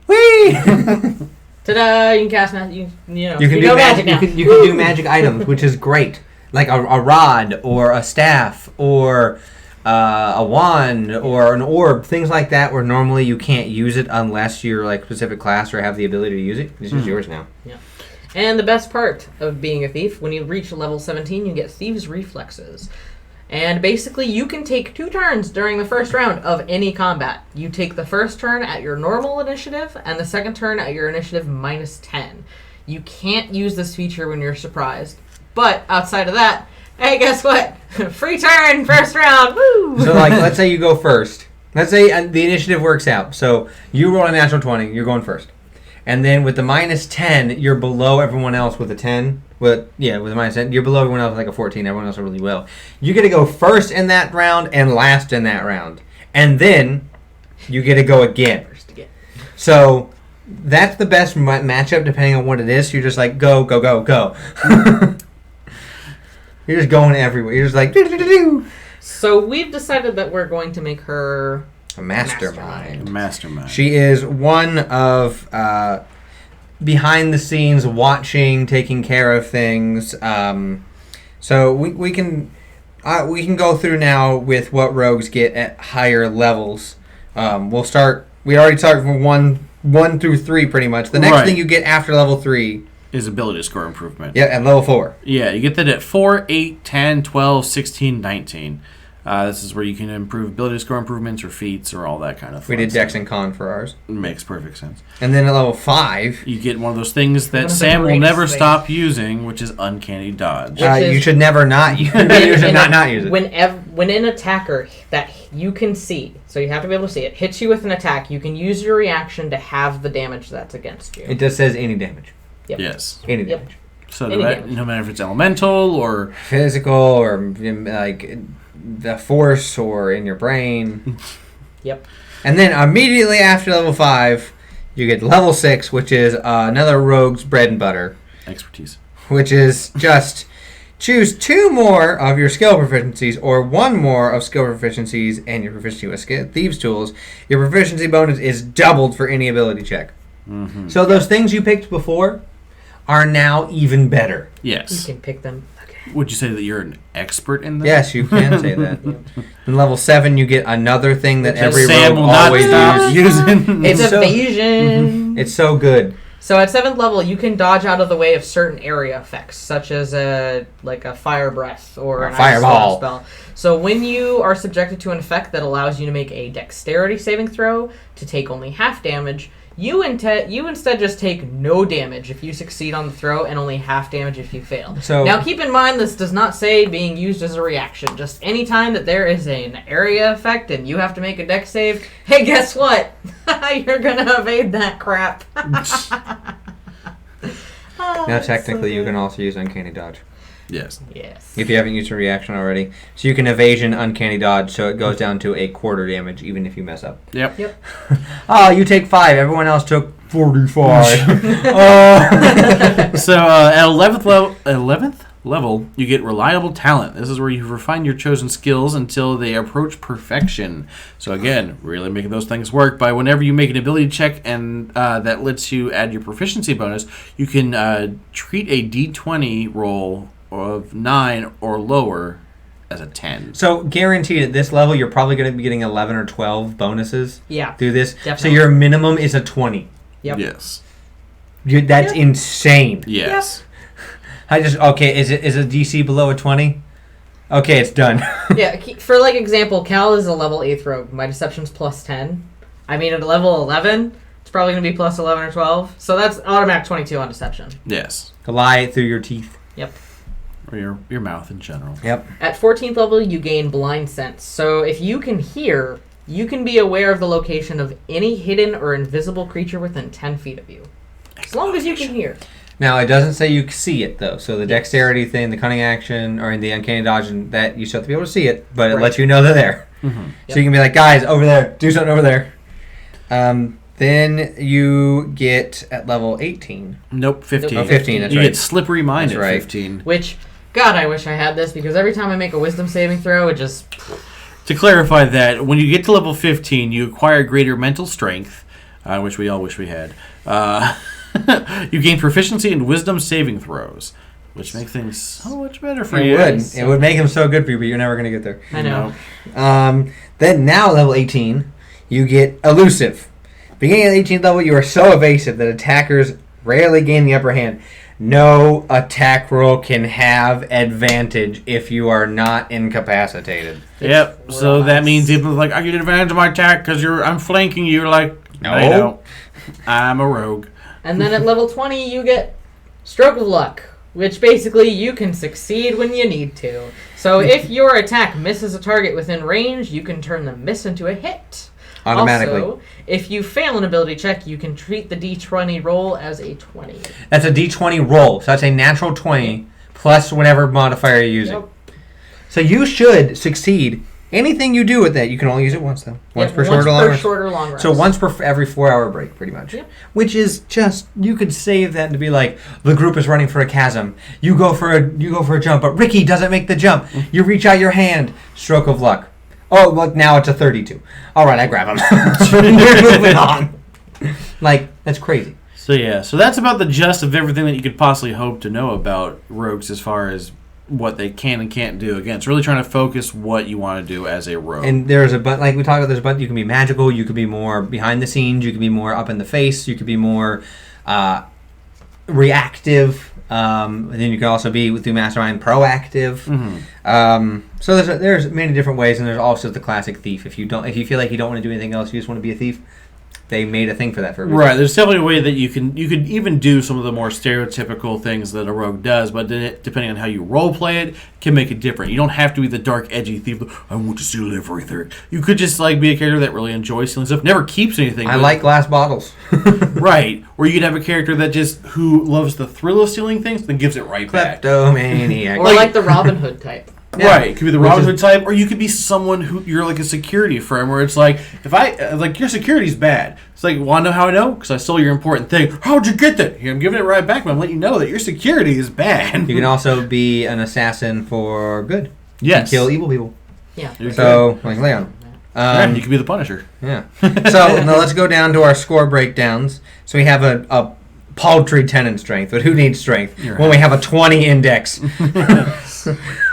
Speaker 2: Whee!
Speaker 3: Ta-da! You can cast magic. You
Speaker 2: can do magic. You can do magic items, which is great. Like a rod or a staff or a wand or an orb, things like that, where normally you can't use it unless you're like specific class or have the ability to use it. This is yours now.
Speaker 3: Yeah. And the best part of being a thief, when you reach level 17, you get Thieves' Reflexes. And basically, you can take 2 turns during the first round of any combat. You take the first turn at your normal initiative, and the second turn at your initiative minus 10. You can't use this feature when you're surprised. But outside of that, hey, guess what? Free turn, first round, woo!
Speaker 2: So, like, let's say you go first. Let's say the initiative works out. So, you roll a natural 20, you're going first. And then with the minus 10, you're below everyone else with a 10. With the minus 10, you're below everyone else with like a 14. Everyone else really well. You get to go first in that round and last in that round. And then you get to go again. So that's the best matchup depending on what it is. So you're just like, go, go, go, go. You're just going everywhere. You're just like, do.
Speaker 3: So we've decided that we're going to make her...
Speaker 2: A mastermind.
Speaker 1: Mastermind.
Speaker 2: She is one of behind the scenes, watching, taking care of things. So we can go through now with what rogues get at higher levels. We already started from one through 3 pretty much. The next thing you get after level 3
Speaker 1: is ability score improvement.
Speaker 2: Yeah, at level 4.
Speaker 1: Yeah, you get that at 4, 8, 10, 12, 16, 19. This is where you can improve ability score improvements or feats or all that kind of stuff.
Speaker 2: We did Dex and Con for ours.
Speaker 1: Makes perfect sense.
Speaker 2: And then at level 5...
Speaker 1: you get one of those things that Sam will never stop using, which is Uncanny Dodge.
Speaker 2: You should never not use not use it.
Speaker 3: When an attacker that you can see, so you have to be able to see it, hits you with an attack, you can use your reaction to have the damage that's against you.
Speaker 2: It just says any damage.
Speaker 3: Yep.
Speaker 1: Yes.
Speaker 2: Any damage.
Speaker 1: So no matter if it's elemental or...
Speaker 2: physical or like... the force or in your brain.
Speaker 3: Yep.
Speaker 2: And then immediately after level 5, you get level 6, which is another rogue's bread and butter.
Speaker 1: Expertise.
Speaker 2: Which is just choose 2 more of your skill proficiencies or 1 more of skill proficiencies and your proficiency with Thieves tools. Your proficiency bonus is doubled for any ability check. Mm-hmm. So those things you picked before are now even better.
Speaker 1: Yes.
Speaker 3: You can pick them.
Speaker 1: Would you say that you're an expert in that?
Speaker 2: Yes, you can say that. In level 7, you get another thing that every
Speaker 1: Sam
Speaker 2: rogue
Speaker 1: will
Speaker 2: always
Speaker 1: not using.
Speaker 3: It's evasion.
Speaker 2: It's so good.
Speaker 3: So at 7th level, you can dodge out of the way of certain area effects, such as a fire breath or an
Speaker 2: fireball
Speaker 3: spell. So when you are subjected to an effect that allows you to make a dexterity saving throw to take only half damage, you instead just take no damage if you succeed on the throw and only half damage if you fail. So, now keep in mind this does not say being used as a reaction. Just any time that there is an area effect and you have to make a dex save, hey, guess what? You're going to evade that crap.
Speaker 2: Now technically you can also use Uncanny Dodge.
Speaker 1: Yes.
Speaker 3: Yes.
Speaker 2: If you haven't used a reaction already. So you can evasion, uncanny dodge, so it goes down to a quarter damage even if you mess up.
Speaker 1: Yep.
Speaker 2: Oh, you take 5. Everyone else took 45.
Speaker 1: So at 11th level, you get reliable talent. This is where you refine your chosen skills until they approach perfection. So again, really making those things work by whenever you make an ability check and that lets you add your proficiency bonus, you can treat a D20 roll of 9 or lower as a 10.
Speaker 2: So guaranteed at this level, you're probably going to be getting 11 or 12 bonuses through this.
Speaker 3: Definitely.
Speaker 2: So your minimum is a 20.
Speaker 3: Yep.
Speaker 1: Yes.
Speaker 2: That's insane.
Speaker 1: Yes.
Speaker 2: Is a DC below a 20? Okay, it's done.
Speaker 3: Yeah, for like example, Cal is a level 8th rogue. My deception's plus 10. I mean, at level 11, it's probably going to be plus 11 or 12. So that's automatic 22 on deception.
Speaker 1: Yes.
Speaker 2: Lie through your teeth.
Speaker 3: Yep.
Speaker 1: Or your mouth in general.
Speaker 2: Yep.
Speaker 3: At 14th level, you gain blind sense. So if you can hear, you can be aware of the location of any hidden or invisible creature within 10 feet of you. As long as you can hear.
Speaker 2: Now, it doesn't say you see it, though. So the dexterity thing, the cunning action, or in the uncanny dodge, and that you still have to be able to see it, but it lets you know they're there.
Speaker 1: Mm-hmm.
Speaker 2: So you can be like, guys, over there, do something over there. Then you get at level 18.
Speaker 1: Nope, 15.
Speaker 2: Oh, 15, that's
Speaker 1: you
Speaker 2: right.
Speaker 1: get slippery mind
Speaker 2: That's
Speaker 1: at
Speaker 2: right.
Speaker 1: 15.
Speaker 3: Which, God, I wish I had this, because every time I make a wisdom saving throw, it just...
Speaker 1: To clarify that, when you get to level 15, you acquire greater mental strength, which we all wish we had. You gain proficiency in wisdom saving throws, which make things so much better for you.
Speaker 2: It would make them so good for you, but you're never going to get there.
Speaker 3: I know.
Speaker 2: Then now, level 18, you get elusive. Beginning at the 18th level, you are so evasive that attackers rarely gain the upper hand. No attack roll can have advantage if you are not incapacitated.
Speaker 1: Yep. So that means people are like, I get advantage of my attack because I'm flanking you. You're like,
Speaker 2: No.
Speaker 1: I don't. I'm a rogue.
Speaker 3: And then at level 20, you get Stroke of Luck, which basically you can succeed when you need to. So if your attack misses a target within range, you can turn the miss into a hit.
Speaker 2: Automatically.
Speaker 3: Also, if you fail an ability check, you can treat the D20 roll as a 20.
Speaker 2: That's a D20 roll, so that's a natural 20 plus whatever modifier you're using.
Speaker 3: Yep.
Speaker 2: So you should succeed. Anything you do with that, you can only use it once, though. Once per short or long rest. So once per every 4-hour break, pretty much.
Speaker 3: Yep.
Speaker 2: Which is just, you could save that to be like, the group is running for a chasm. You go for a jump, but Ricky doesn't make the jump. You reach out your hand. Stroke of luck. Oh, look, now it's a 32. All right, I grab him. We're moving on. Like, that's crazy.
Speaker 1: So that's about the gist of everything that you could possibly hope to know about rogues as far as what they can and can't do. Again, it's really trying to focus what you want to do as a rogue.
Speaker 2: And there's a button, like we talked about, there's a button, you can be magical, you could be more behind the scenes, you could be more up in the face, you could be more reactive. And then you can also be, through Mastermind, proactive.
Speaker 1: Mm-hmm.
Speaker 2: So there's many different ways, and there's also the classic thief. If you feel like you don't want to do anything else, you just want to be a thief, they made a thing for that for a reason.
Speaker 1: Right. There's definitely a way that you could even do some of the more stereotypical things that a rogue does, but then depending on how you role play it, can make it different. You don't have to be the dark, edgy thief. I want to steal everything. You could just like be a character that really enjoys stealing stuff, never keeps anything.
Speaker 2: I like glass bottles.
Speaker 1: Right. Or you could have a character that who loves the thrill of stealing things, then gives it right back.
Speaker 2: Kleptomaniac.
Speaker 3: Or like the Robin Hood type.
Speaker 1: Yeah. Right, it could be the Robin Hood type, or you could be someone who you're like a security firm, where it's like, if I like your security's bad, it's like, want to know how I know? Because I stole your important thing. How'd you get that? Here, I'm giving it right back, but I'm letting you know that your security is bad.
Speaker 2: You can also be an assassin for good.
Speaker 1: Yes,
Speaker 2: You kill evil people.
Speaker 3: Yeah.
Speaker 2: So like Leon.
Speaker 1: You could be the Punisher.
Speaker 2: Yeah. So now let's go down to our score breakdowns. So we have a paltry 10 in strength, but who needs strength when we have a 20 index?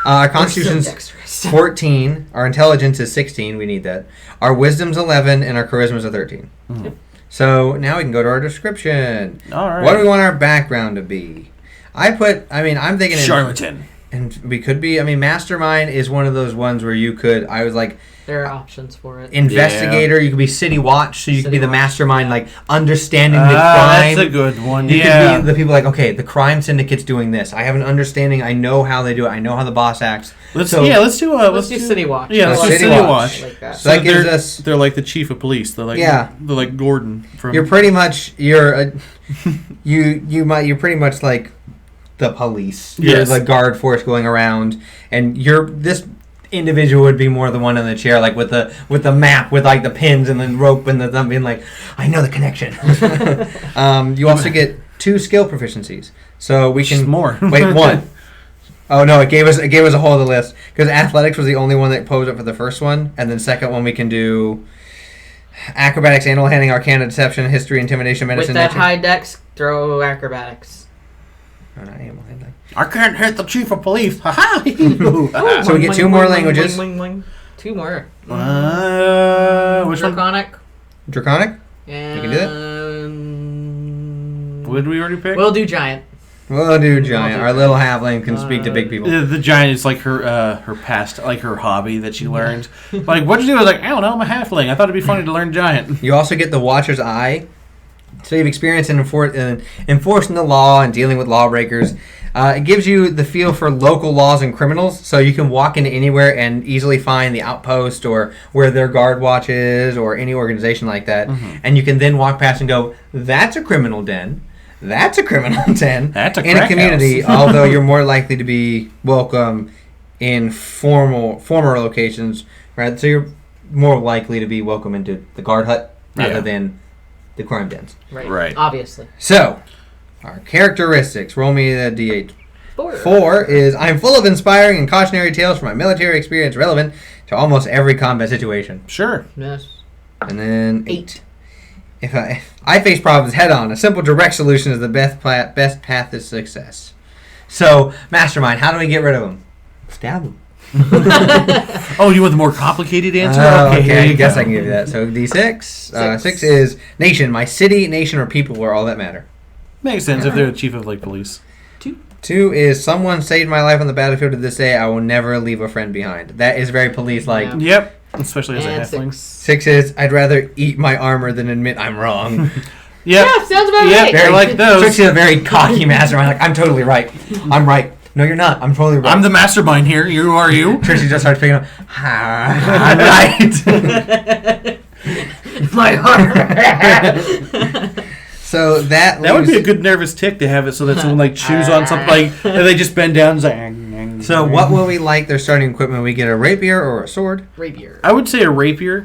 Speaker 2: Our constitution's 14, our intelligence is 16, we need that. Our wisdom's 11, and our charisma's a 13.
Speaker 1: Mm-hmm.
Speaker 2: So now we can go to our description.
Speaker 1: All right.
Speaker 2: What do we want our background to be? I'm thinking...
Speaker 1: Charlatan.
Speaker 2: And we could be... Mastermind is one of those ones where you could... I was like...
Speaker 3: There are options for it.
Speaker 2: Investigator, you could be City Watch, so you could be the mastermind, like, understanding the crime.
Speaker 1: That's a good one,
Speaker 2: You could be the people like, okay, the crime syndicate's doing this. I have an understanding, I know how they do it, I know how the boss acts.
Speaker 1: Let's do
Speaker 3: City Watch.
Speaker 1: Yeah, let's do City Watch.
Speaker 3: Like that.
Speaker 2: So that gives us...
Speaker 1: They're like the chief of police. They're like they're like Gordon from...
Speaker 2: You're pretty much... You're pretty much like the police.
Speaker 1: Yes.
Speaker 2: You're the guard force going around, and this individual would be more the one in the chair, like with the map, with like the pins and the rope and the thumb, being like, I know the connection. You also get 2 skill proficiencies, so we can
Speaker 1: more.
Speaker 2: Wait, 1. Oh no, it gave us a whole other list because athletics was the only one that posed up for the first one, and then second one we can do acrobatics, animal handling, arcana, deception, history, intimidation, medicine.
Speaker 3: With that
Speaker 2: nature.
Speaker 3: high dex, throw acrobatics.
Speaker 2: Oh, not animal handling.
Speaker 1: I can't hit the chief of police. Ha ha!
Speaker 2: So we get 2 more languages.
Speaker 3: 2 more.
Speaker 1: Which one?
Speaker 3: Draconic.
Speaker 2: Draconic.
Speaker 3: And
Speaker 2: You can do that.
Speaker 1: What did we already pick?
Speaker 3: We'll do giant.
Speaker 2: We'll do giant. Our little halfling can speak to big people.
Speaker 1: The giant is like her past, like her hobby that she learned. Like, what'd you do? I was like, I don't know, I'm a halfling. I thought it'd be funny to learn giant.
Speaker 2: You also get the Watcher's Eye. So you've experienced in enforcing the law and dealing with lawbreakers. It gives you the feel for local laws and criminals, so you can walk into anywhere and easily find the outpost or where their guard watch is or any organization like that. Mm-hmm. And you can then walk past and go, that's a criminal den. That's a criminal den.
Speaker 1: That's a
Speaker 2: in a community, although you're more likely to be welcome in former locations, right? So you're more likely to be welcome into the guard hut rather than the crime dens.
Speaker 3: Right. Obviously.
Speaker 2: So, our characteristics. Roll me the D8.
Speaker 3: 4.
Speaker 2: 4 is, I'm full of inspiring and cautionary tales from my military experience relevant to almost every combat situation.
Speaker 1: Sure.
Speaker 3: Yes.
Speaker 2: And then 8. If I face problems head on, a simple direct solution is the best path to success. So, Mastermind, how do we get rid of them? Stab them.
Speaker 1: Oh, you want the more complicated answer?
Speaker 2: Okay, I guess I can give you that. So, D6. 6 is nation. My city, nation, or people are all that matter.
Speaker 1: Makes sense if they're the chief of like police.
Speaker 2: 2 is someone saved my life on the battlefield to this day. I will never leave a friend behind. That is very police-like.
Speaker 3: Yeah.
Speaker 1: Yep. Especially as a
Speaker 3: And
Speaker 1: halfling.
Speaker 2: 6 is I'd rather eat my armor than admit I'm wrong.
Speaker 1: Yep.
Speaker 3: Yeah, sounds about right.
Speaker 1: I like those.
Speaker 2: Trixie's a very cocky mastermind. Like, I'm totally right. I'm right. No, you're not. I'm totally right.
Speaker 1: I'm the mastermind here. You are you.
Speaker 2: Trixie just starts picking up. I'm right.
Speaker 3: My heart.
Speaker 2: So that
Speaker 1: would be a good nervous tick to have it so that someone like chews on something like and they just bend down and say.
Speaker 2: So what will we like their starting equipment? We get a rapier or a sword?
Speaker 3: Rapier.
Speaker 1: I would say a rapier.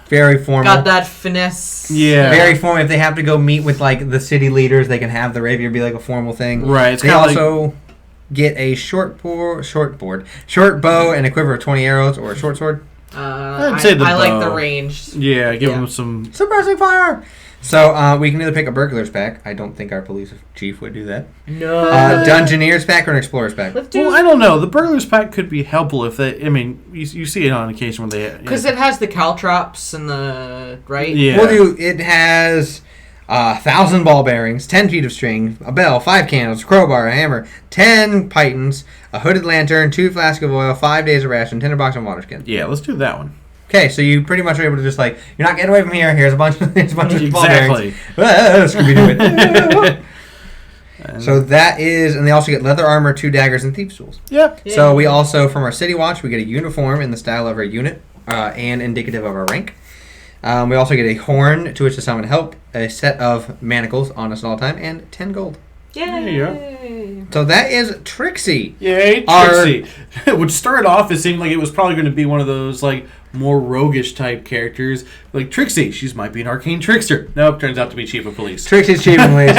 Speaker 2: Very formal.
Speaker 3: Got that finesse.
Speaker 1: Yeah.
Speaker 2: Very formal. If they have to go meet with like the city leaders, they can have the rapier be like a formal thing.
Speaker 1: Right. It's
Speaker 2: they also get a short bow and a quiver of 20 arrows or a short sword.
Speaker 1: I'd say the
Speaker 3: I like
Speaker 1: bow.
Speaker 3: the ranged.
Speaker 1: Yeah, give them some
Speaker 2: suppressing fire. So we can either pick a burglar's pack. I don't think our police chief would do that.
Speaker 3: No.
Speaker 2: Dungeoneer's pack or an explorer's pack.
Speaker 1: Well, I don't know. The burglar's pack could be helpful if they. I mean, you see it on occasion when they.
Speaker 3: Because it has the caltrops and the right.
Speaker 1: Yeah.
Speaker 2: It has 1,000 ball bearings, 10 feet of string, a bell, 5 candles, a crowbar, a hammer, 10 pitons, a hooded lantern, 2 flasks of oil, 5 days of ration, tinder box, and water skin.
Speaker 1: Yeah, let's do that one.
Speaker 2: Okay, so you pretty much are able to just like, you're not getting away from here. Here's a bunch of ball bearings.
Speaker 1: Exactly.
Speaker 2: So that is, and they also get leather armor, 2 daggers, and thieves' tools.
Speaker 1: Yep.
Speaker 3: Yeah.
Speaker 2: So we also, from our city watch, we get a uniform in the style of our unit and indicative of our rank. We also get a horn to which to summon help, a set of manacles on us at all time, and 10 gold.
Speaker 3: Yay!
Speaker 1: There you
Speaker 2: So that is Trixie.
Speaker 1: Yay, Trixie. Which started off, it seemed like it was probably going to be one of those like more roguish type characters. Like Trixie, she might be an arcane trickster. Nope, turns out to be chief of police.
Speaker 2: Trixie's chief of police.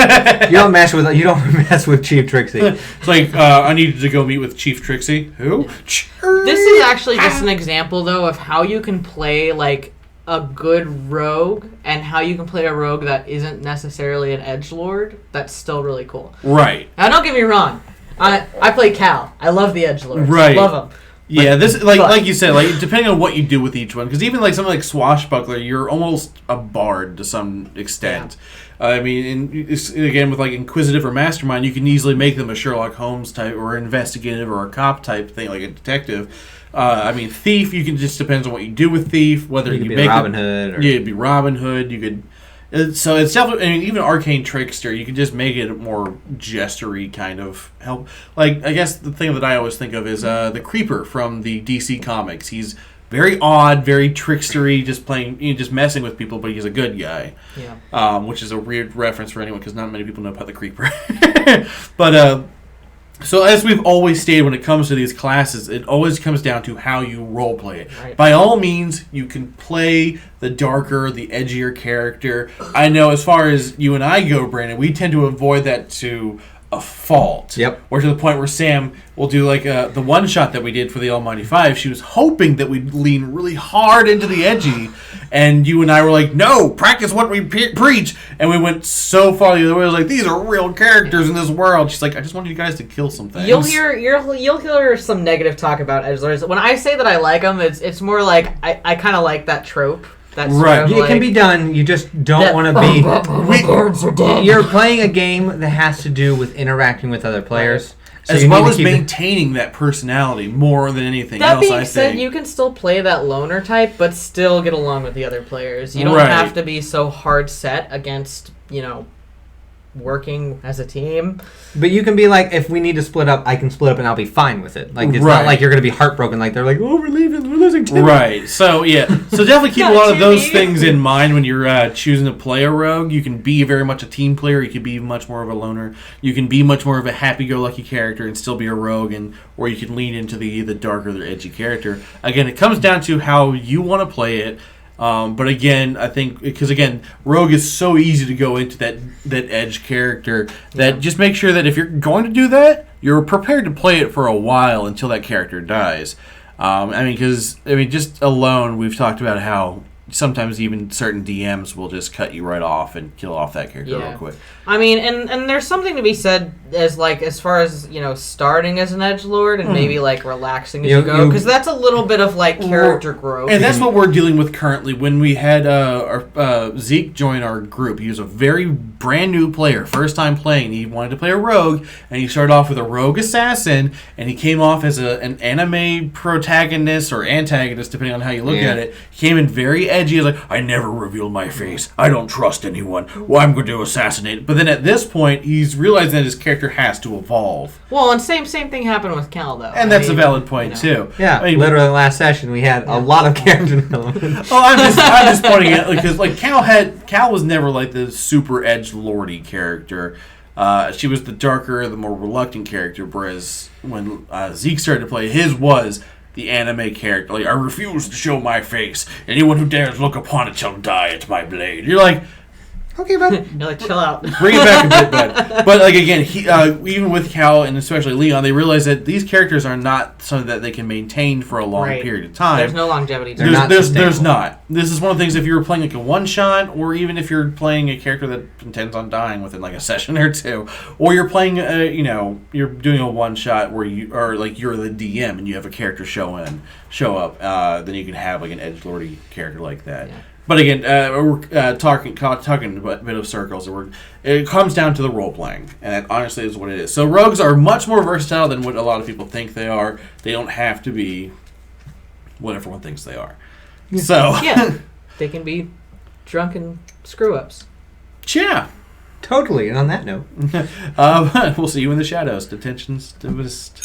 Speaker 2: You don't mess with Chief Trixie.
Speaker 1: It's like I needed to go meet with Chief Trixie. Who?
Speaker 3: This is actually just an example, though, of how you can play like a good rogue and how you can play a rogue that isn't necessarily an edgelord. That's still really cool.
Speaker 1: Right.
Speaker 3: Now, don't get me wrong. I play Cal. I love the edgelords.
Speaker 1: Right.
Speaker 3: Love them.
Speaker 1: Yeah, this like you said, like depending on what you do with each one, because even like something like Swashbuckler, you're almost a bard to some extent. Yeah. I mean, again with like Inquisitive or Mastermind, you can easily make them a Sherlock Holmes type or investigative or a cop type thing, like a detective. I mean, Thief, you can just depends on what you do with Thief, whether you
Speaker 2: be
Speaker 1: make
Speaker 2: Robin Hood. Or...
Speaker 1: Yeah, it'd be Robin Hood. You could. So it's definitely. I mean, even Arcane Trickster, you can just make it more gestury kind of help. Like, I guess the thing that I always think of is the Creeper from the DC comics. He's very odd, very trickstery, just playing, just messing with people, but he's a good guy.
Speaker 3: Yeah.
Speaker 1: Which is a weird reference for anyone because not many people know about the Creeper. But So as we've always stated when it comes to these classes, it always comes down to how you roleplay it.
Speaker 3: Right.
Speaker 1: By all means, you can play the darker, the edgier character. I know as far as you and I go, Brandon, we tend to avoid that to a fault.
Speaker 2: Yep.
Speaker 1: Or to the point where Sam will do like the one shot that we did for the Almighty Five. She was hoping that we'd lean really hard into the edgy, and you and I were like, "No, practice what we preach." And we went so far the other way. I was like, "These are real characters in this world." She's like, "I just want you guys to kill some things."
Speaker 3: You'll hear some negative talk about edgelords. When I say that I like them, it's more like I kind of like that trope. That's
Speaker 1: right.
Speaker 2: It can be done. You just don't want to be.
Speaker 3: Guards are dead.
Speaker 2: You're playing a game that has to do with interacting with other players. So
Speaker 1: as well as maintaining that personality more than anything else,
Speaker 3: That being said, you can still play that loner type, but still get along with the other players. You don't have to be so hard set against, working as a team.
Speaker 2: But you can be like, if we need to split up, I can split up and I'll be fine with it. Like, it's not like you're going to be heartbroken. Like, they're like, oh, we're leaving, we're losing Timmy.
Speaker 1: Right. So, yeah. So definitely keep a lot of those things in mind when you're choosing to play a rogue. You can be very much a team player. You can be much more of a loner. You can be much more of a happy-go-lucky character and still be a rogue, or you can lean into the darker, the edgy character. Again, it comes down to how you want to play it. But again, I think because rogue is so easy to go into that edge character that just make sure that if you're going to do that, you're prepared to play it for a while until that character dies. Just alone, we've talked about how sometimes even certain DMs will just cut you right off and kill off that character real quick.
Speaker 3: I mean, and there's something to be said as far as starting as an edgelord and maybe relaxing as you go, because that's a little bit of character growth.
Speaker 1: And that's what we're dealing with currently. When we had our Zeke join our group, he was a very brand new player, first time playing. He wanted to play a rogue, and he started off with a rogue assassin, and he came off as an anime protagonist or antagonist, depending on how you look at it. He came in very edgy. He's like, I never reveal my face. I don't trust anyone. Well, I'm going to assassinate. But then at this point, he's realizing that his character has to evolve.
Speaker 3: Well, and same thing happened with Cal, though.
Speaker 1: And that's a valid point, too.
Speaker 2: Yeah, literally last session, we had a lot of character development.
Speaker 1: Well, I'm just pointing out, because Cal was never the super edgelordy character. She was the darker, the more reluctant character, whereas when Zeke started to play, his was the anime character. I refuse to show my face. Anyone who dares look upon it shall die at my blade. You're like, okay, bud.
Speaker 3: You're chill out.
Speaker 1: Bring it back a bit, bud. But again, he, even with Cal and especially Leon, they realize that these characters are not something that they can maintain for a long period of time.
Speaker 3: There's no longevity.
Speaker 1: There's not. This is one of the things. If you were playing a one shot, or even if you're playing a character that intends on dying within a session or two, or you're playing, you're doing a one shot where you are you're the DM and you have a character show up, then you can have an edgelordy character like that. Yeah. But again, we're talking a bit of circles. It comes down to the role playing, and that honestly is what it is. So rogues are much more versatile than what a lot of people think they are. They don't have to be what everyone thinks they are. So
Speaker 3: they can be drunken screw ups.
Speaker 1: Yeah,
Speaker 2: totally. And on that note,
Speaker 1: we'll see you in the shadows. D10tion's duelist.